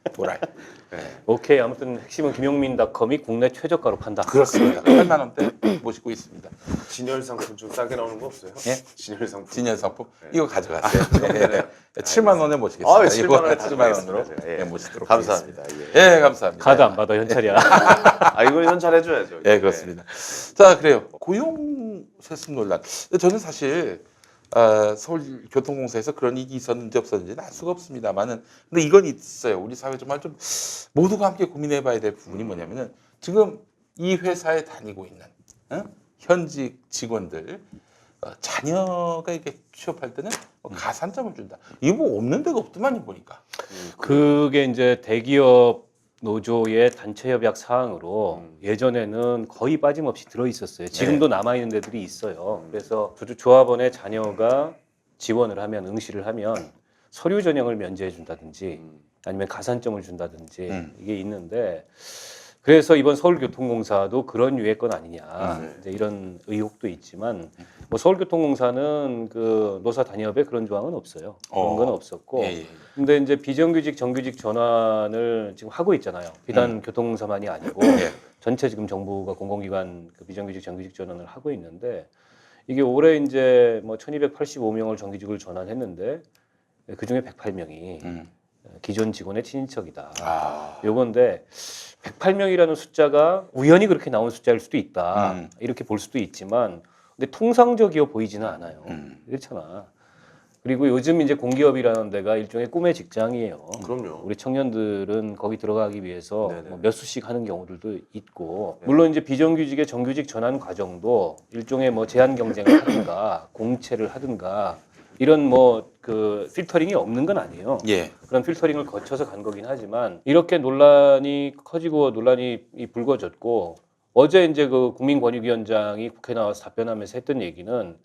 네, 보랄. 오케이. 아무튼 핵심은 김용민닷컴이 국내 최저가로 판다. 그렇습니다. 8만 원대 모시고 있습니다. 진열 상품 좀 싸게 나오는 거 없어요? 예? 진열 상품. 진열 상품 이거 가져가세요. 네. 7만 원에 모시겠습니다. 아, 7만 원에 이거 7만 원으로 가져가겠습니다. 예. 네, 모시도록 감사합니다. 하겠습니다. 예. 예, 감사합니다. 카드 안 받아 현찰이야. 아, 이거 현찰해줘야죠. 예, 그렇습니다. 자, 그래요. 고용 세습 논란. 근데 저는 사실 서울교통공사에서 그런 일이 있었는지 없었는지는 알 수가 없습니다만은 근데 이건 있어요. 우리 사회 정말 좀 모두가 함께 고민해봐야 될 부분이 뭐냐면은 지금 이 회사에 다니고 있는 현직 직원들 자녀가 이렇게 취업할 때는 가산점을 준다. 이거 뭐 없는 데가 없더만요 보니까. 그게 이제 대기업 노조의 단체 협약 사항으로 예전에는 거의 빠짐없이 들어 있었어요. 지금도 남아 있는 데들이 있어요. 그래서 조합원의 자녀가 지원을 하면 응시를 하면 서류 전형을 면제해 준다든지 아니면 가산점을 준다든지 이게 있는데 그래서 이번 서울교통공사도 그런 유의 건 아니냐 이제 이런 의혹도 있지만 뭐 서울교통공사는 그 노사 단협에 그런 조항은 없어요. 그런 건 없었고 예. 근데 이제 비정규직 정규직 전환을 지금 하고 있잖아요. 비단 교통공사만이 아니고 예. 전체 지금 정부가 공공기관 그 비정규직 정규직 전환을 하고 있는데 이게 올해 이제 뭐 1,285명을 정규직을 전환했는데 그 중에 108명이 기존 직원의 친인척이다. 아, 요건데 108명이라는 숫자가 우연히 그렇게 나온 숫자일 수도 있다. 이렇게 볼 수도 있지만 근데 통상적이어 보이지는 않아요. 그렇잖아. 그리고 요즘 이제 공기업이라는 데가 일종의 꿈의 직장이에요. 그럼요. 우리 청년들은 거기 들어가기 위해서 네네. 뭐 몇 수씩 하는 경우들도 있고 물론 이제 비정규직의 정규직 전환 과정도 일종의 뭐 제한 경쟁을 하든가 공채를 하든가 이런 뭐 그 필터링이 없는 건 아니에요. 예. 그런 필터링을 거쳐서 간 거긴 하지만 이렇게 논란이 커지고 논란이 불거졌고 어제 이제 그 국민권익위원장이 국회 나와서 답변하면서 했던 얘기는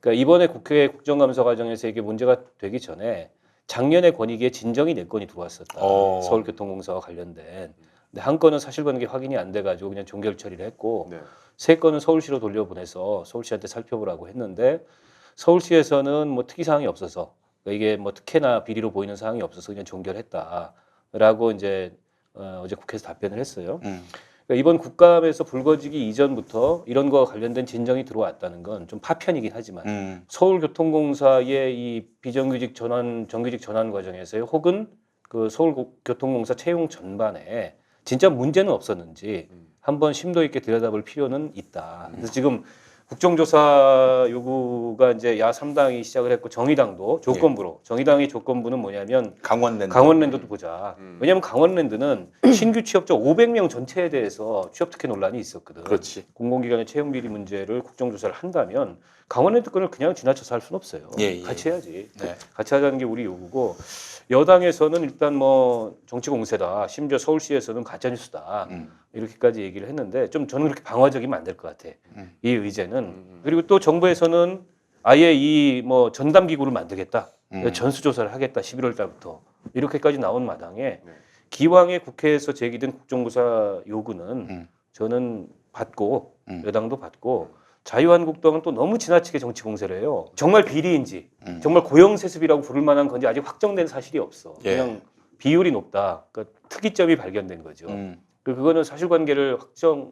그러니까 이번에 국회 국정감사 과정에서 이게 문제가 되기 전에 작년에 권익위에 진정이 4건이 들어왔었다. 서울교통공사와 관련된. 근데 한 건은 사실관계 확인이 안 돼가지고 그냥 종결 처리를 했고 네. 3건은 서울시로 돌려보내서 서울시한테 살펴보라고 했는데 서울시에서는 뭐 특이 사항이 없어서 그러니까 이게 뭐 특혜나 비리로 보이는 사항이 없어서 그냥 종결했다라고 이제 어제 국회에서 답변을 했어요. 그러니까 이번 국감에서 불거지기 이전부터 이런 거와 관련된 진정이 들어왔다는 건 좀 파편이긴 하지만 서울교통공사의 이 비정규직 전환, 정규직 전환 과정에서요, 혹은 그 서울교통공사 채용 전반에 진짜 문제는 없었는지 한번 심도 있게 들여다볼 필요는 있다. 그래서 지금 국정조사 요구가 이제 야 3당이 시작을 했고 정의당도 조건부로 정의당의 조건부는 뭐냐면 강원랜드도 보자. 왜냐하면 강원랜드는 신규 취업자 500명 전체에 대해서 취업 특혜 논란이 있었거든. 그렇지. 공공기관의 채용 비리 문제를 국정조사를 한다면 강원랜드 건을 그냥 지나쳐서 할 수는 없어요. 같이 해야지. 네. 같이 하자는 게 우리 요구고 여당에서는 일단 뭐 정치 공세다. 심지어 서울시에서는 가짜뉴스다. 이렇게까지 얘기를 했는데 좀 저는 그렇게 방어적이면 안 될 것 같아. 이 의제는. 그리고 또 정부에서는 아예 이 뭐 전담 기구를 만들겠다. 전수조사를 하겠다. 11월 달부터. 이렇게까지 나온 마당에 기왕에 국회에서 제기된 국정조사 요구는 저는 받고 여당도 받고 자유한국당은 또 너무 지나치게 정치 공세를 해요. 정말 비리인지 정말 고용세습이라고 부를 만한 건지 아직 확정된 사실이 없어. 그냥 비율이 높다. 그러니까 특이점이 발견된 거죠. 그거는 사실관계를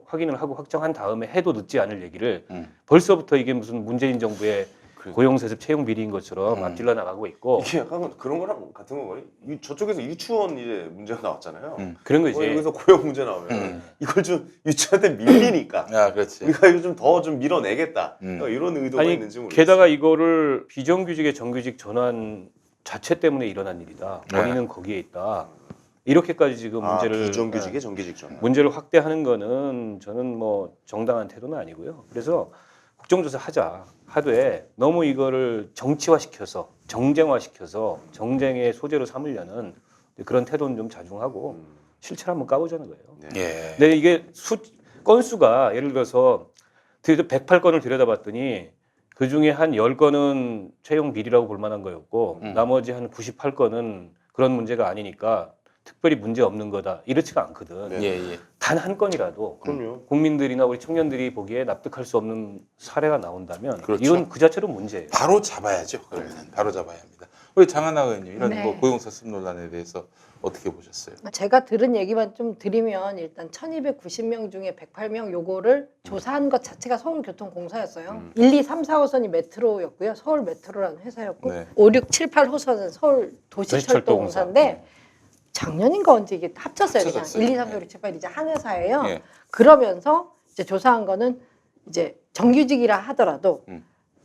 확인을 하고 확정한 다음에 해도 늦지 않을 얘기를 벌써부터 이게 무슨 문재인 정부의 고용세습 채용 비리인 것처럼 앞질러 나가고 있고 이게 약간 그런 거랑 같은 거예요. 저쪽에서 유치원 이제 문제가 나왔잖아요. 그런 거지. 여기서 고용 문제 나오면 이걸 좀 유치원한테 밀리니까 아, 그렇지. 우리가 이거 좀 더 좀 밀어내겠다. 이런 의도가 아니, 있는지 모르겠어요. 게다가 이거를 비정규직의 정규직 전환 자체 때문에 일어난 일이다. 원인은 거기에 있다. 이렇게까지 지금 문제를 비정규직의 정규직 전환. 문제를 확대하는 거는 저는 뭐 정당한 태도는 아니고요. 그래서 국정조사 하되 너무 이거를 정치화시켜서 정쟁화시켜서 정쟁의 소재로 삼으려는 그런 태도는 좀 자중하고 실체를 한번 까보자는 거예요. 예. 근데 이게 건수가 예를 들어서 108건을 들여다봤더니 그 중에 한 10건은 채용 비리라고 볼 만한 거였고 나머지 한 98건은 그런 문제가 아니니까 특별히 문제 없는 거다. 이렇지가 않거든. 단 한 건이라도 그럼요. 국민들이나 우리 청년들이 보기에 납득할 수 없는 사례가 나온다면 그렇죠. 이건 그 자체로 문제예요. 바로 잡아야죠. 그러면 바로 잡아야 합니다. 우리 장하나 의원님 이런 네. 뭐 고용세습 논란에 대해서 어떻게 보셨어요? 제가 들은 얘기만 좀 드리면 일단 1290명 중에 108명 요거를 조사한 것 자체가 서울교통공사였어요. 1, 2, 3, 4호선이 메트로였고요. 서울 메트로라는 회사였고 네. 5, 6, 7, 8호선은 서울 도시철도공사인데 작년인가 언제 이게 합쳤어요. 그냥 합쳐졌어요. 1, 2, 3, 4, 5, 6, 7, 8 이제 한 회사예요. 예. 그러면서 이제 조사한 거는 이제 정규직이라 하더라도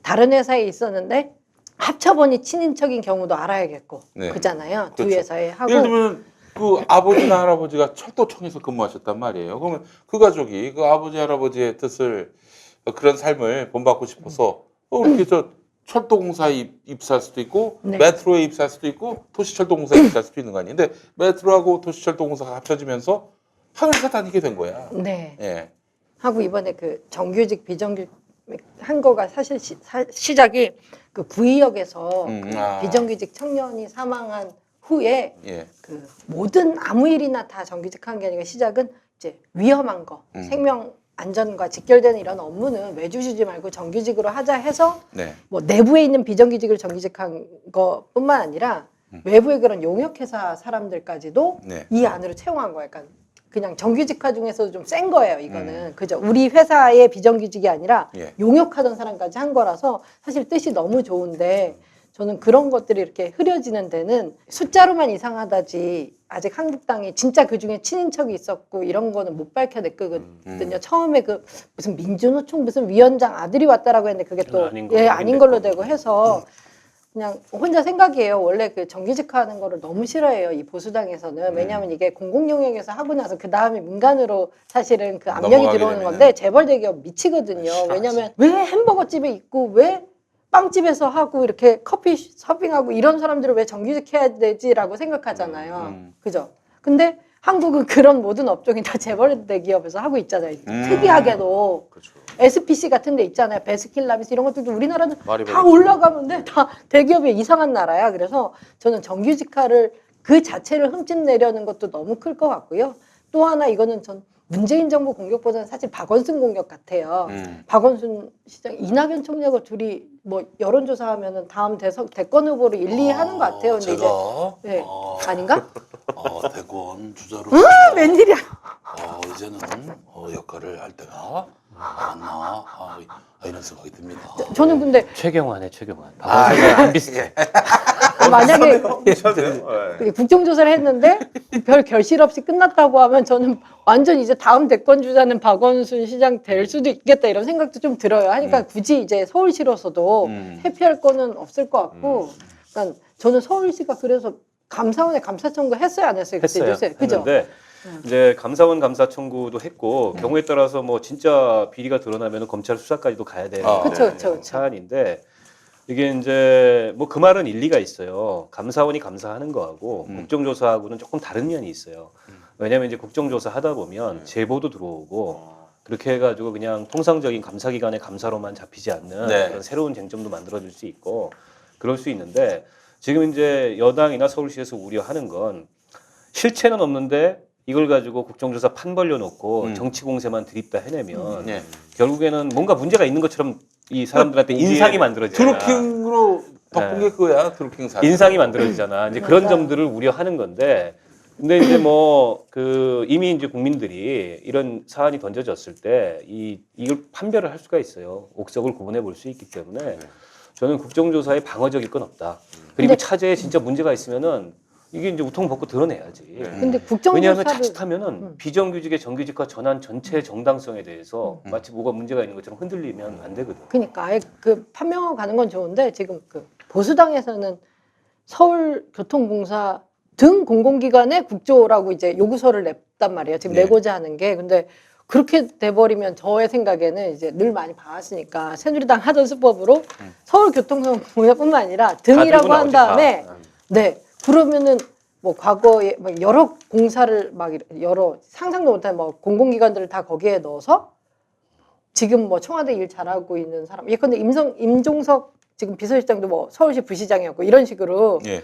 다른 회사에 있었는데 합쳐보니 친인척인 경우도 알아야겠고 네. 그잖아요. 두 그렇죠. 회사에 하고 예를 들면 그 아버지나 할아버지가 철도청에서 근무하셨단 말이에요. 그러면 그 가족이 그 아버지 할아버지의 뜻을 그런 삶을 본받고 싶어서 이렇게 저 철도공사에 입사할 수도 있고 네. 메트로에 입사할 수도 있고 도시철도공사에 입사할 수도 있는 거 아니에요. 근데 메트로하고 도시철도공사가 합쳐지면서 한 회사 다니게 된 거야. 네. 예. 하고 이번에 그 정규직 비정규직 한 거가 사실 시작이 그 구의역에서 그 비정규직 청년이 사망한 후에 예. 그 모든 아무 일이나 다 정규직한 게 아니라 시작은 이제 위험한 거 생명 안전과 직결되는 이런 업무는 외주 주지 말고 정규직으로 하자 해서 네. 뭐 내부에 있는 비정규직을 정규직한 것뿐만 아니라 외부의 그런 용역회사 사람들까지도 네. 이 안으로 채용한 거예요. 그러니까 그냥 정규직화 중에서도 좀 센 거예요. 이거는 그죠? 우리 회사의 비정규직이 아니라 예. 용역하던 사람까지 한 거라서 사실 뜻이 너무 좋은데 저는 그런 것들이 이렇게 흐려지는 데는 숫자로만 이상하다지 아직 한국당이 진짜 그중에 친인척이 있었고 이런 거는 못 밝혀냈거든요. 처음에 그 무슨 민주노총 무슨 위원장 아들이 왔다라고 했는데 그게 또 아닌 걸로 되고 해서 그냥 혼자 생각이에요. 원래 그 정규직화하는 거를 너무 싫어해요. 이 보수당에서는. 왜냐하면 이게 공공 영역에서 하고 나서 그 다음에 민간으로 사실은 그 압력이 넘어가게 들어오는 되면은. 건데 재벌 대기업 미치거든요. 왜냐하면 왜 햄버거 집에 있고 왜 빵집에서 하고 이렇게 커피 서빙하고 이런 사람들을 왜 정규직해야 되지라고 생각하잖아요. 그죠? 근데 한국은 그런 모든 업종이 다 재벌 대기업에서 하고 있잖아요. 특이하게도 그렇죠. SPC 같은 데 있잖아요. 베스킨라빈스 이런 것들도 우리나라는 마리베리 다 올라가면 돼. 다 대기업의 이상한 나라야. 그래서 저는 정규직화를 그 자체를 흠집내려는 것도 너무 클 것 같고요. 또 하나 이거는 전 문재인 정부 공격보다는 사실 박원순 공격 같아요. 박원순 시장, 이낙연 총리하고 둘이 뭐 여론조사하면은 다음 대권 후보를 1, 2 하는 것 같아요. 근데 제가 이제 네. 아닌가? 대권 주자로 웬일이야? 이제는 역할을 할 때가 맞나 이런 생각이 듭니다. 저는 근데 최경환의 최경환. 박원순이랑 안 비슷해. 만약에 괜찮아요. 네. 국정조사를 했는데 별 결실 없이 끝났다고 하면 저는 완전 이제 다음 대권 주자는 박원순 시장 될 수도 있겠다 이런 생각도 좀 들어요. 하니까 굳이 이제 서울시로서도 회피할 거는 없을 것 같고, 그러니까 저는 서울시가 그래서 감사원에 감사 청구 했어요, 안 했어요? 그때 했어요. 요새 그죠? 했는데 이제 감사원 감사 청구도 했고 경우에 따라서 뭐 진짜 비리가 드러나면 검찰 수사까지도 가야 되는 그쵸. 사안인데 이게 이제 뭐 그 말은 일리가 있어요. 감사원이 감사하는 거하고 국정조사하고는 조금 다른 면이 있어요. 왜냐하면 이제 국정조사 하다 보면 제보도 들어오고 그렇게 해가지고 그냥 통상적인 감사기관의 감사로만 잡히지 않는 네. 그런 새로운 쟁점도 만들어질 수 있고 그럴 수 있는데 지금 이제 여당이나 서울시에서 우려하는 건 실체는 없는데 이걸 가지고 국정조사 판 벌려놓고 정치 공세만 드립다 해내면 예. 결국에는 뭔가 문제가 있는 것처럼 이 사람들한테 인상이 만들어지잖아. 드루킹으로 덮은 게 그거야. 드루킹 사건. 인상이 만들어지잖아. 이제 그런 점들을 우려하는 건데, 근데 이제 뭐 그 이미 이제 국민들이 이런 사안이 던져졌을 때 이걸 판별을 할 수가 있어요. 옥석을 구분해 볼 수 있기 때문에 저는 국정조사에 방어적일 건 없다. 그리고 근데- 차제에 진짜 문제가 있으면은 이게 이제 우통 벗고 드러내야지. 근데 왜냐하면 국정조사를 자칫하면은 비정규직의 정규직화 전환 전체의 정당성에 대해서 마치 뭐가 문제가 있는 것처럼 흔들리면 안 되거든. 그러니까 아예 그 판명하고 가는 건 좋은데 지금 그 보수당에서는 서울교통공사 등 공공기관에 국조라고 이제 요구서를 냈단 말이에요. 지금 네. 내고자 하는 게. 근데 그렇게 돼버리면 저의 생각에는 이제 늘 많이 봐왔으니까 새누리당 하던 수법으로 서울교통공사뿐만 아니라 등이라고 들고 한 나오지, 다음에 다. 네 그러면은 뭐 과거에 막 여러 공사를 막 여러 상상도 못한 뭐 공공기관들을 다 거기에 넣어서 지금 뭐 청와대 일 잘하고 있는 사람 예컨대 임종석 지금 비서실장도 뭐 서울시 부시장이었고 이런 식으로 예.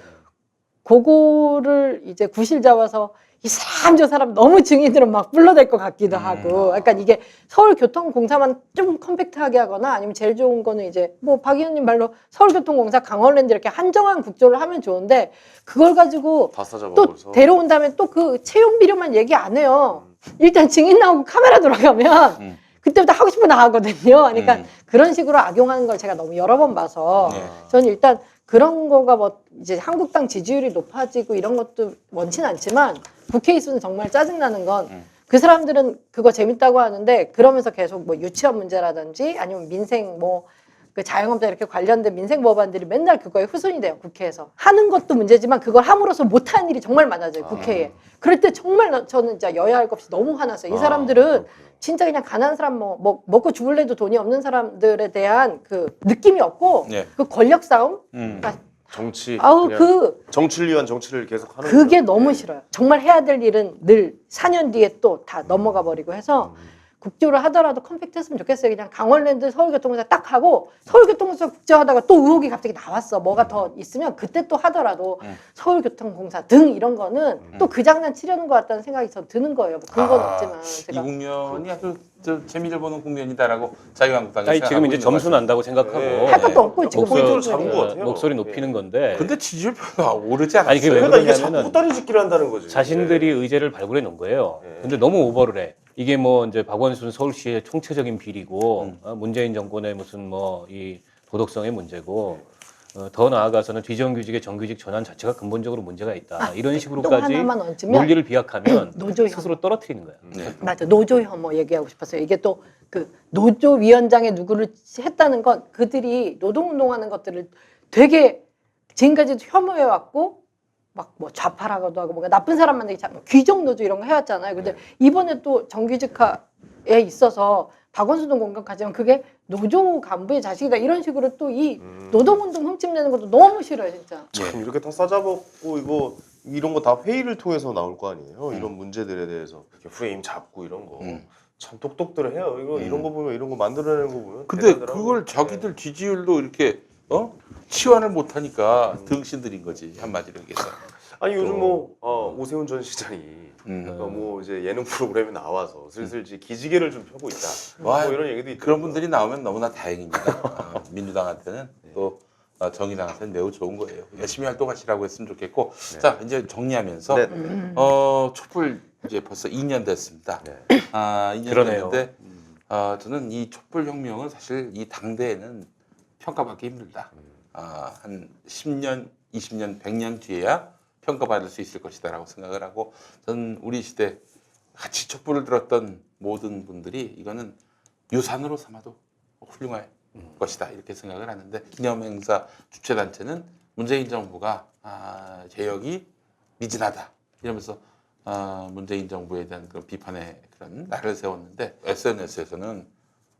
그거를 이제 구실 잡아서 이 사람 저 사람 너무 증인들은 막 불러댈 것 같기도 하고 약간 이게 서울교통공사만 좀 컴팩트하게 하거나 아니면 제일 좋은 거는 이제 뭐 박 의원님 말로 서울교통공사 강원랜드 이렇게 한정한 국조를 하면 좋은데 그걸 가지고 다 싸잡아 또 버려서. 데려온 다음에 또 그 채용 비료만 얘기 안 해요. 일단 증인 나오고 카메라 돌아가면 그때부터 하고 싶은 거 다 하거든요. 그러니까 그런 식으로 악용하는 걸 제가 너무 여러 번 봐서 네. 저는 일단 그런 거가 뭐 이제 한국당 지지율이 높아지고 이런 것도 원치는 않지만 국회에 있으면 정말 짜증나는 건 그 사람들은 그거 재밌다고 하는데 그러면서 계속 뭐 유치원 문제라든지 아니면 민생 뭐 그 자영업자 이렇게 관련된 민생 법안들이 맨날 그거에 후순이 돼요. 국회에서. 하는 것도 문제지만 그걸 함으로써 못하는 일이 정말 많아져요. 국회에. 그럴 때 정말 저는 진짜 여야 할 것 없이 너무 화났어요. 이 사람들은 진짜 그냥 가난한 사람 뭐 먹고 죽을래도 돈이 없는 사람들에 대한 그 느낌이 없고 예. 그 권력 싸움 그러니까 정치. 아우 그냥 그 정치를 위한 정치를 계속 하는 그게 거죠. 너무 싫어요. 정말 해야 될 일은 늘 4년 뒤에 또 다 넘어가 버리고 해서 국조를 하더라도 컴팩트했으면 좋겠어요. 그냥 강원랜드 서울교통공사 딱 하고 서울교통공사 국조하다가 또 의혹이 갑자기 나왔어. 뭐가 더 있으면 그때 또 하더라도 서울교통공사 등 이런 거는 또 그 장난 치려는 것 같다는 생각이 저 드는 거예요. 뭐 근거는 없지만 이 제가 국면이 아주 재미를 보는 국면이다라고 자유한국당이 아니, 생각하고 지금 이제 있는 점수 것 같아요. 난다고 생각하고 네. 할 것도 없고 지금 포인트를 잡은 것 같아요. 목소리 높이는 건데 근데 지지율 별로 오르지 않았어요. 아니, 그게 왜 그러니까 이게 자꾸 그러냐면은 후다리 짓기를 한다는 거지. 자신들이 네. 의제를 발굴해 놓은 거예요. 네. 근데 너무 오버를 해. 이게 뭐 이제 박원순 서울시의 총체적인 비리고 문재인 정권의 무슨 뭐 이 도덕성의 문제고 더 나아가서는 비정규직의 정규직 전환 자체가 근본적으로 문제가 있다. 이런 또 식으로까지 하나만 얹으면 논리를 비약하면 노조형. 스스로 떨어뜨리는 거야. 네. 맞아 노조 혐오 얘기하고 싶었어요. 이게 또 그 노조 위원장에 누구를 했다는 건 그들이 노동운동하는 것들을 되게 지금까지도 혐오해 왔고 막 뭐 좌파라고도 하고 뭔가 나쁜 사람 만들기 참 귀족 노조 이런 거 해왔잖아요. 근데 이번에 또 정규직화에 있어서 박원순도 공격하지만 그게 노조 간부의 자식이다 이런 식으로 또 이 노동운동 흠집내는 것도 너무 싫어요 진짜. 참 이렇게 다 싸잡았고 이거 이런 거 다 회의를 통해서 나올 거 아니에요. 이런 문제들에 대해서 이렇게 프레임 잡고 이런 거. 참 똑똑들 해요. 이런 거 보면 이런 거 만들어내는 거 보면. 근데 대단하더라고요. 그걸 자기들 지지율로 이렇게 치환을 못하니까 등신들인 거지 한마디로 얘기해서. 아니 요즘 뭐 오세훈 전 시장이 뭐 이제 예능 프로그램에 나와서 슬슬 이제 기지개를 좀 펴고 있다. 와, 뭐 이런 얘기도 있고. 그런 분들이 나오면 너무나 다행입니다. 민주당한테는 또 정의당한테는 매우 좋은 거예요. 열심히 활동하시라고 했으면 좋겠고. 자, 이제 정리하면서 네. 촛불 이제 벌써 2년 됐습니다. 네. 2년 그러네요. 됐는데 저는 이 촛불 혁명은 사실 이 당대에는 평가받기 힘들다. 한 10년, 20년, 100년 뒤에야 평가받을 수 있을 것이다라고 생각을 하고, 저는 우리 시대 같이 촛불을 들었던 모든 분들이 이거는 유산으로 삼아도 훌륭할 것이다 이렇게 생각을 하는데, 기념행사 주최단체는 문재인 정부가 개혁이 미진하다 이러면서 문재인 정부에 대한 그런 비판의 그런 날을 세웠는데, SNS에서는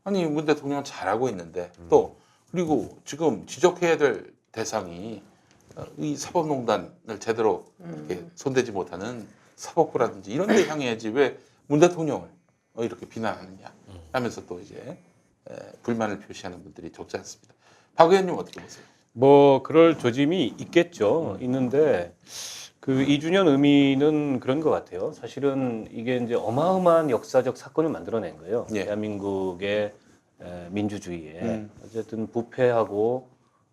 아니 문 대통령은 잘하고 있는데 또 그리고 지금 지적해야 될 대상이 이 사법농단을 제대로 이렇게 손대지 못하는 사법부라든지 이런 데 향해야지 왜 문 대통령을 이렇게 비난하느냐 하면서 또 이제 불만을 표시하는 분들이 적지 않습니다. 박 의원님 어떻게 보세요? 뭐 그럴 조짐이 있겠죠. 있는데 그 2주년 의미는 그런 것 같아요. 사실은 이게 이제 어마어마한 역사적 사건을 만들어낸 거예요. 예. 대한민국의 민주주의에 어쨌든 부패하고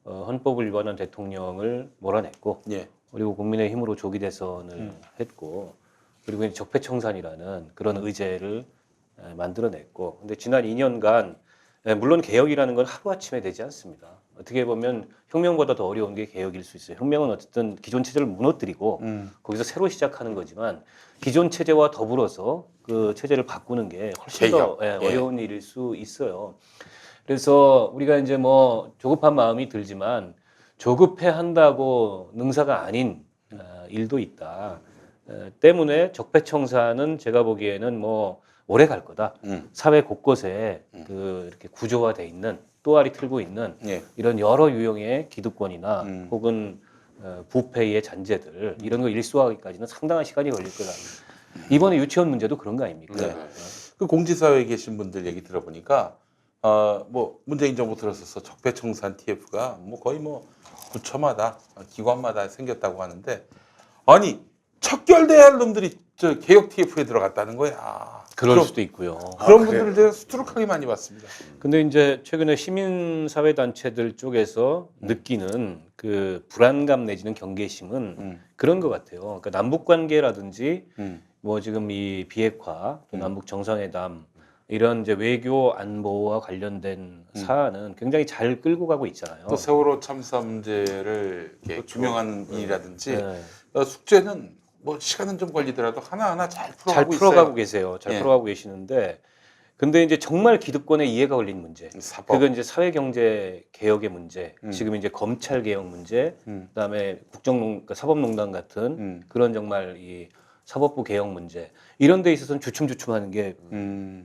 헌법을 위반한 대통령을 몰아냈고, 예. 그리고 국민의 힘으로 조기 대선을 했고, 그리고 이제 적폐청산이라는 그런 의제를 만들어냈고, 근데 지난 2년간 물론 개혁이라는 건 하루아침에 되지 않습니다. 어떻게 보면 혁명보다 더 어려운 게 개혁일 수 있어요. 혁명은 어쨌든 기존 체제를 무너뜨리고 거기서 새로 시작하는 거지만, 기존 체제와 더불어서 그 체제를 바꾸는 게 훨씬 더 어려운 일일 수 있어요. 그래서 우리가 이제 뭐 조급한 마음이 들지만, 조급해 한다고 능사가 아닌 일도 있다. 때문에 적폐청산은 제가 보기에는 뭐 오래 갈 거다. 사회 곳곳에 그 이렇게 구조화돼 있는, 또아리 틀고 있는 이런 여러 유형의 기득권이나 혹은 부패의 잔재들, 이런 거 일소하기까지는 상당한 시간이 걸릴 거다. 이번에 유치원 문제도 그런 거 아닙니까? 네. 그 공지사회에 계신 분들 얘기 들어보니까 뭐 문재인 정부 들어서서 적폐청산 TF가 뭐 거의 뭐 부처마다 기관마다 생겼다고 하는데, 아니 척결돼야 할 놈들이 저 개혁 TF에 들어갔다는 거야. 그럴 수도 있고요. 그런 분들을 제가 수두룩하게 많이 봤습니다. 근데 이제 최근에 시민사회단체들 쪽에서 느끼는 그 불안감 내지는 경계심은 그런 것 같아요. 그러니까 남북관계라든지 뭐 지금 이 비핵화, 또 남북 정상회담, 이런 이제 외교 안보와 관련된 사안은 굉장히 잘 끌고 가고 있잖아요. 또 세월호 참사 문제를 이렇게 규명하는 일이라든지 네. 숙제는 뭐 시간은 좀 걸리더라도 하나하나 잘 잘 풀어가고 풀어가고 있어요. 계세요. 잘 예. 풀어가고 계시는데, 근데 이제 정말 기득권에 이해가 걸린 문제, 사법. 그건 이제 사회경제 개혁의 문제, 지금 이제 검찰 개혁 문제, 그다음에 그러니까 사법농단 같은 그런 정말 이 사법부 개혁 문제, 이런 데 있어서는 주춤주춤하는 게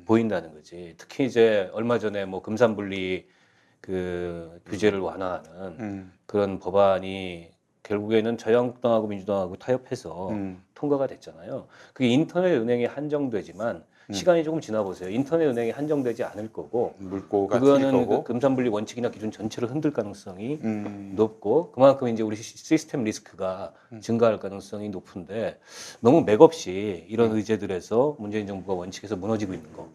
보인다는 거지. 특히 이제 얼마 전에 뭐 금산분리 그 규제를 완화하는 그런 법안이 결국에는 자유한국당하고 민주당하고 타협해서 통과가 됐잖아요. 그게 인터넷 은행에 한정되지만 시간이 조금 지나 보세요. 인터넷 은행에 한정되지 않을 거고, 물고가 튈 그거는 거고. 그 금산분리 원칙이나 기준 전체를 흔들 가능성이 높고, 그만큼 이제 우리 시스템 리스크가 증가할 가능성이 높은데, 너무 맥없이 이런 의제들에서 문재인 정부가 원칙에서 무너지고 있는 거.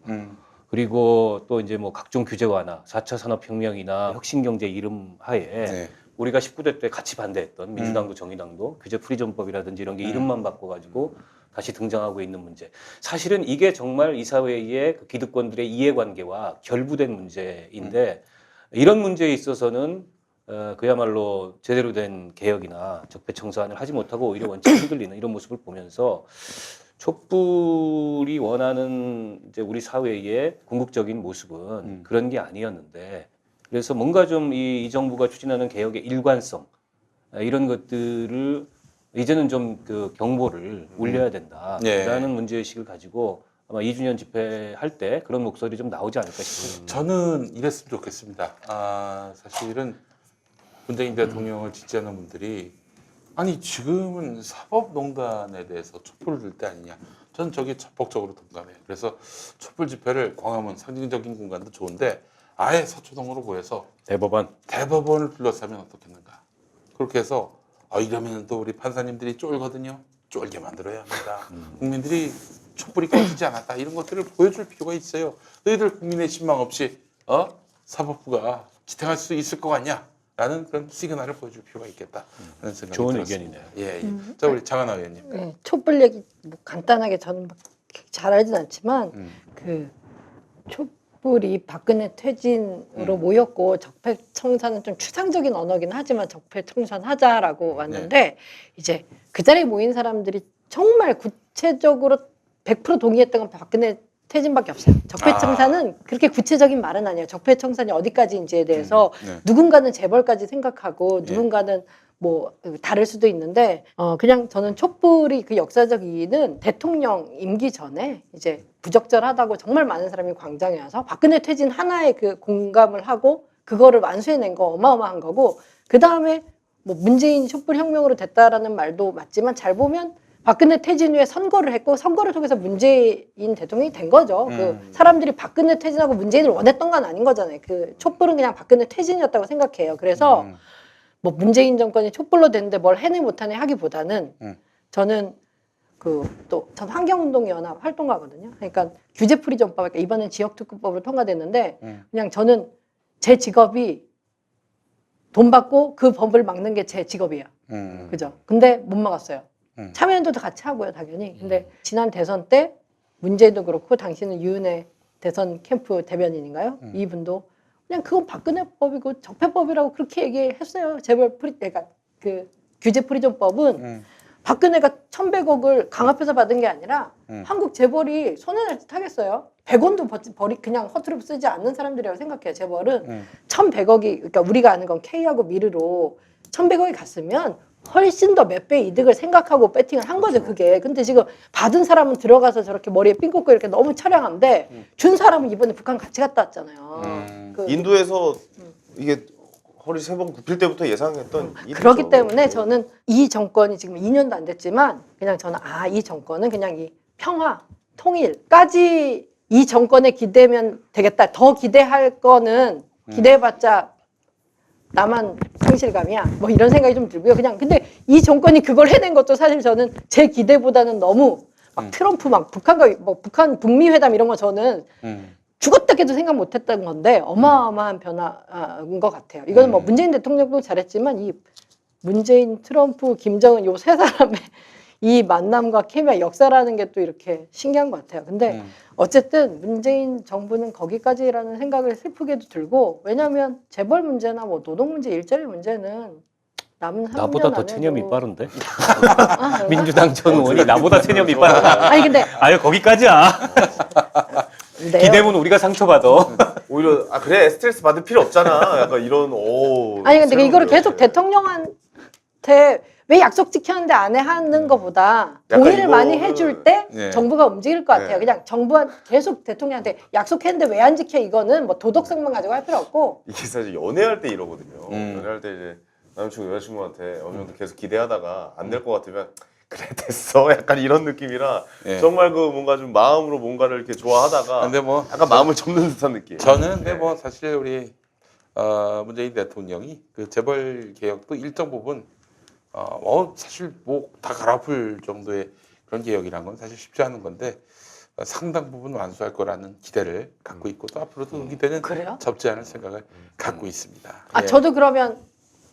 그리고 또 이제 뭐 각종 규제 완화, 4차 산업혁명이나 혁신경제 이름 하에 네. 우리가 19대 때 같이 반대했던 민주당도 정의당도 규제 프리존법이라든지 이런 게 이름만 바꿔가지고 다시 등장하고 있는 문제. 사실은 이게 정말 이 사회의 그 기득권들의 이해관계와 결부된 문제인데, 이런 문제에 있어서는 그야말로 제대로 된 개혁이나 적폐청산을 하지 못하고 오히려 원칙이 흔들리는 이런 모습을 보면서, 촛불이 원하는 이제 우리 사회의 궁극적인 모습은 그런 게 아니었는데, 그래서 뭔가 좀 이 정부가 추진하는 개혁의 일관성, 이런 것들을 이제는 좀 그 경보를 울려야 된다라는 문제의식을 가지고 아마 2주년 집회할 때 그런 목소리 좀 나오지 않을까 싶어요. 저는 이랬으면 좋겠습니다. 사실은 문재인 대통령을 지지하는 분들이 아니 지금은 사법농단에 대해서 촛불을 들 때 아니냐. 저는 저게 적극적으로 동감해요. 그래서 촛불 집회를 광화문 상징적인 공간도 좋은데 아예 서초동으로 보여서 대법원을 둘러싸면 어떻겠는가. 그렇게 해서 이러면 또 우리 판사님들이 쫄거든요. 쫄게 만들어야 합니다. 국민들이 촛불이 꺼지지 않았다. 이런 것들을 보여줄 필요가 있어요. 너희들 국민의 신망 없이 사법부가 지탱할 수 있을 것 같냐? 라는 그런 시그널을 보여줄 필요가 있겠다. 하는 생각이 좋은 들었습니다. 의견이네요. 예, 예. 자, 우리 장하나 의원님. 네, 촛불 얘기 뭐 간단하게 저는 잘 알진 않지만 그 촛불이 박근혜 퇴진으로 모였고 적폐청산은 좀 추상적인 언어긴 하지만 적폐청산하자라고 왔는데 이제 그 자리에 모인 사람들이 정말 구체적으로 100% 동의했던 건 박근혜 퇴진밖에 없어요. 적폐청산은 그렇게 구체적인 말은 아니에요. 적폐청산이 어디까지인지에 대해서 네. 누군가는 재벌까지 생각하고 예. 누군가는 뭐 다를 수도 있는데 그냥 저는 촛불이 그 역사적 이유는 대통령 임기 전에 이제 부적절하다고 정말 많은 사람이 광장에 와서 박근혜 퇴진 하나의 그 공감을 하고 그거를 완수해낸 거 어마어마한 거고 그 다음에 뭐 문재인 촛불 혁명으로 됐다라는 말도 맞지만 잘 보면 박근혜 퇴진 후에 선거를 했고 선거를 통해서 문재인 대통령이 된 거죠. 그 사람들이 박근혜 퇴진하고 문재인을 원했던 건 아닌 거잖아요. 그 촛불은 그냥 박근혜 퇴진이었다고 생각해요. 그래서 뭐 문재인 정권이 촛불로 됐는데 뭘 해내 못하네 하기보다는 저는 전 환경운동연합 활동가거든요. 그러니까 규제풀이전법, 그러니까 이번엔 지역특구법으로 통과됐는데 그냥 저는 제 직업이 돈 받고 그 법을 막는 게 제 직업이에요. 그죠? 근데 못 막았어요. 참여연도도 같이 하고요, 당연히. 근데 지난 대선 때 문재인도 그렇고 당신은 유은혜 대선 캠프 대변인인가요? 이분도 그냥 그건 박근혜 법이고 적폐법이라고 그렇게 얘기했어요. 그러니까 그 규제풀이전법은 박근혜가 1,100억을 강압해서 받은 게 아니라 한국 재벌이 손해 날 듯 하겠어요. 100원도 그냥 허투루 쓰지 않는 사람들이라고 생각해요. 재벌은 1,100억이 그러니까 우리가 아는 건 K하고 미르로 1,100억이 갔으면 훨씬 더 몇 배 이득을 생각하고 배팅을 한 거죠, 그게. 근데 지금 받은 사람은 들어가서 저렇게 머리에 삥 꽂고 이렇게 너무 처량한데 준 사람은 이번에 북한 같이 갔다 왔잖아요. 인도에서 이게 허리 3번 굽힐 때부터 예상했던 그렇기 일이죠. 때문에 저는 이 정권이 지금 2년도 안 됐지만 그냥 저는 이 정권은 그냥 이 평화, 통일까지 이 정권에 기대면 되겠다. 더 기대할 거는 기대해봤자 나만 상실감이야. 뭐 이런 생각이 좀 들고요. 그냥 근데 이 정권이 그걸 해낸 것도 사실 저는 제 기대보다는 너무 막 트럼프 막 북한과 뭐 북한 북미 회담 이런 거 저는 죽었다 깨도 생각 못했던 건데 어마어마한 변화인 것 같아요. 이거는 뭐 문재인 대통령도 잘했지만 이 문재인, 트럼프, 김정은 요 세 사람의 이 만남과 케미와 역사라는 게 또 이렇게 신기한 것 같아요. 근데 어쨌든 문재인 정부는 거기까지라는 생각을 슬프게도 들고 왜냐하면 재벌 문제나 뭐 노동 문제, 일자리 문제는 남은 3년 나보다 더 안에도 체념이 빠른데? 그런가? 민주당 전 의원이 나보다 체념이 빠르다. 아니 근데 아유 거기까지야. 기대면 우리가 상처받아. 오히려 그래 스트레스 받을 필요 없잖아. 약간 이런 아니 근데 이거를 계속 이렇게. 대통령한테 왜 약속 지켰는데 안 해 하는 것보다 약간 동의를 많이 이거는- 해줄 때 예. 정부가 움직일 것 같아요. 네. 그냥 정부한 계속 대통령한테 약속했는데 왜 안 지켜 이거는 뭐 도덕성만 가지고 할 필요 없고 이게 사실 연애할 때 이러거든요. 음. 연애할 때 이제 남자친구 여자친구한테 어느 정도 계속 기대하다가 안 될 것 같으면 그래 됐어 약간 이런 느낌이라 예. 정말 그 뭔가 좀 마음으로 뭔가를 이렇게 좋아하다가 근데 뭐 약간 마음을 접는 듯한 느낌. 저는 근데 뭐 사실 우리 문재인 대통령이 그 재벌 개혁도 일정 부분 사실 뭐 다 갈아엎을 정도의 그런 개혁이란 건 사실 쉽지 않은 건데 상당 부분 완수할 거라는 기대를 갖고 있고 또 앞으로도 그 기대는 그래요? 접지 않을 생각을 갖고 있습니다. 예. 저도 그러면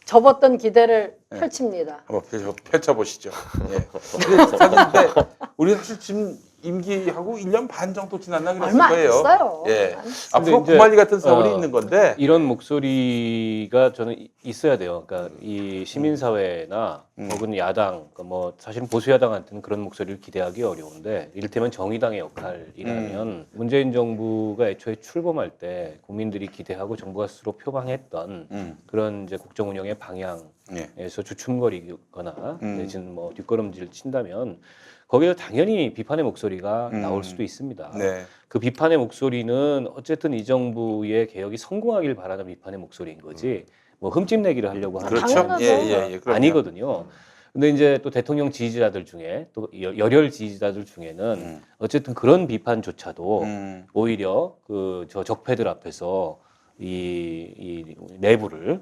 접었던 기대를 예. 펼칩니다. 한번 펼쳐보시죠. 예. 근데 우리 사실 지금 임기하고 1년 반 정도 지났나 그랬을 얼마 안 거예요. 됐어요. 예. 근데 앞으로 이제, 구만리 같은 세월이 있는 건데 이런 목소리가 저는 있어야 돼요. 그러니까 이 시민사회나 혹은 야당, 뭐 사실은 보수야당한테는 그런 목소리를 기대하기 어려운데 이를테면 정의당의 역할이라면 문재인 정부가 애초에 출범할 때 국민들이 기대하고 정부가 스스로 표방했던 그런 이제 국정 운영의 방향에서 예. 주춤거리거나 내지는 뭐 뒷걸음질을 친다면 거기서 당연히 비판의 목소리가 나올 수도 있습니다. 네. 그 비판의 목소리는 어쨌든 이 정부의 개혁이 성공하길 바라는 비판의 목소리인 거지 뭐 흠집내기를 하려고 하는 그렇죠. 당연하죠. 예, 그럼요. 아니거든요. 근데 이제 또 대통령 지지자들 중에 또 열혈 지지자들 중에는 어쨌든 그런 비판조차도 오히려 그 저 적폐들 앞에서 이 내부를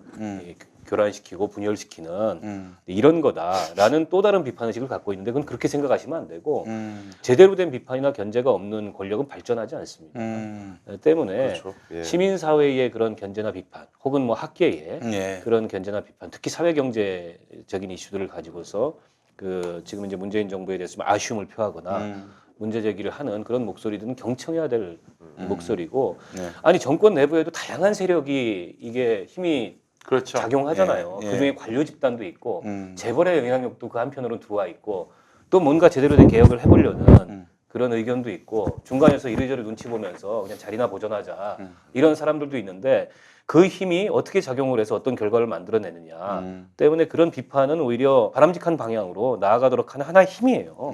교란시키고 분열시키는 이런 거다라는 또 다른 비판 의식을 갖고 있는데 그건 그렇게 생각하시면 안 되고 제대로 된 비판이나 견제가 없는 권력은 발전하지 않습니다. 때문에 그렇죠. 예. 시민 사회의 그런 견제나 비판 혹은 뭐 학계의 예. 그런 견제나 비판 특히 사회 경제적인 이슈들을 가지고서 그 지금 이제 문재인 정부에 대해서 좀 아쉬움을 표하거나 문제 제기를 하는 그런 목소리들은 경청해야 될 목소리고 네. 아니 정권 내부에도 다양한 세력이 이게 힘이 그렇죠. 작용하잖아요. 예, 예. 그중에 관료 집단도 있고 재벌의 영향력도 그 한편으로는 들어와 있고 또 뭔가 제대로 된 개혁을 해보려는 그런 의견도 있고 중간에서 이리저리 눈치 보면서 그냥 자리나 보존하자 이런 사람들도 있는데 그 힘이 어떻게 작용을 해서 어떤 결과를 만들어내느냐 때문에 그런 비판은 오히려 바람직한 방향으로 나아가도록 하는 하나의 힘이에요.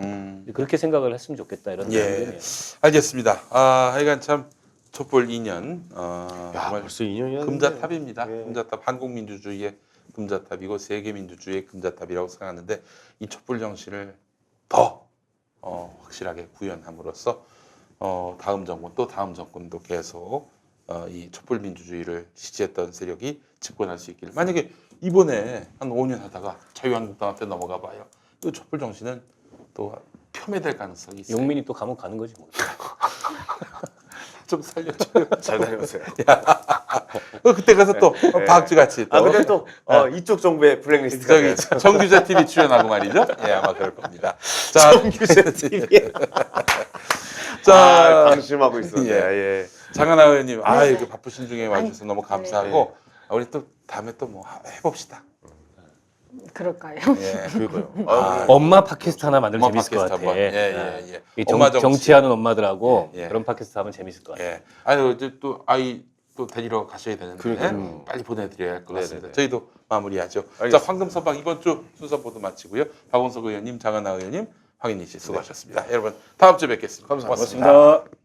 그렇게 생각을 했으면 좋겠다 이런 예. 의견이에요. 알겠습니다. 아, 하여간 참 촛불 2년 야, 정말 벌써 2년이었는데. 금자탑입니다. 예. 금자탑, 한국민주주의의 금자탑이고 세계민주주의의 금자탑이라고 생각하는데 이 촛불 정신을 더 확실하게 구현함으로써 다음 정권 또 다음 정권도 계속 이 촛불 민주주의를 지지했던 세력이 집권할 수 있기를. 만약에 이번에 한 5년 하다가 자유한국당한테 넘어가 봐요. 그 촛불 정신은 또 폄훼될 가능성이 있어요. 용민이 또 감옥 가는 거지 뭐. 좀 살려줘요. 잘 다녀오세요. 그때 가서 또 네. 박쥐 같이 또 근데 또 이쪽 정부의 블랙리스트가 저기 정규재 TV 출연하고 말이죠. 예, 아마 그럴 겁니다. 자, 정규재 TV. 자, 방심하고 있었네. 예. 예. 장하나 의원님, 아, 네. 이렇게 바쁘신 중에 와주셔서 너무 감사하고 우리 또 다음에 또 뭐 해봅시다. 그럴까요? 예. 그거요. 엄마 팟캐스트 하나 만들면 엄마 재밌을 것 팟캐스트 같아. 한번. 예, 예, 예. 이 엄마 정치. 정치하는 엄마들하고 예, 예. 그런 팟캐스트 하면 재밌을 것 같아. 예. 아니 이제 또 아이 또 데리러 가셔야 되는데 그러니까요. 빨리 보내드려야 할 것 같습니다. 네네네. 저희도 마무리하죠. 자, 알겠습니다. 황금서방 이번 주 순서 모두 마치고요. 박원석 의원님, 장하나 의원님, 황인희 씨 수고하셨습니다. 여러분 다음 주에 뵙겠습니다. 감사합니다. 고맙습니다. 고맙습니다.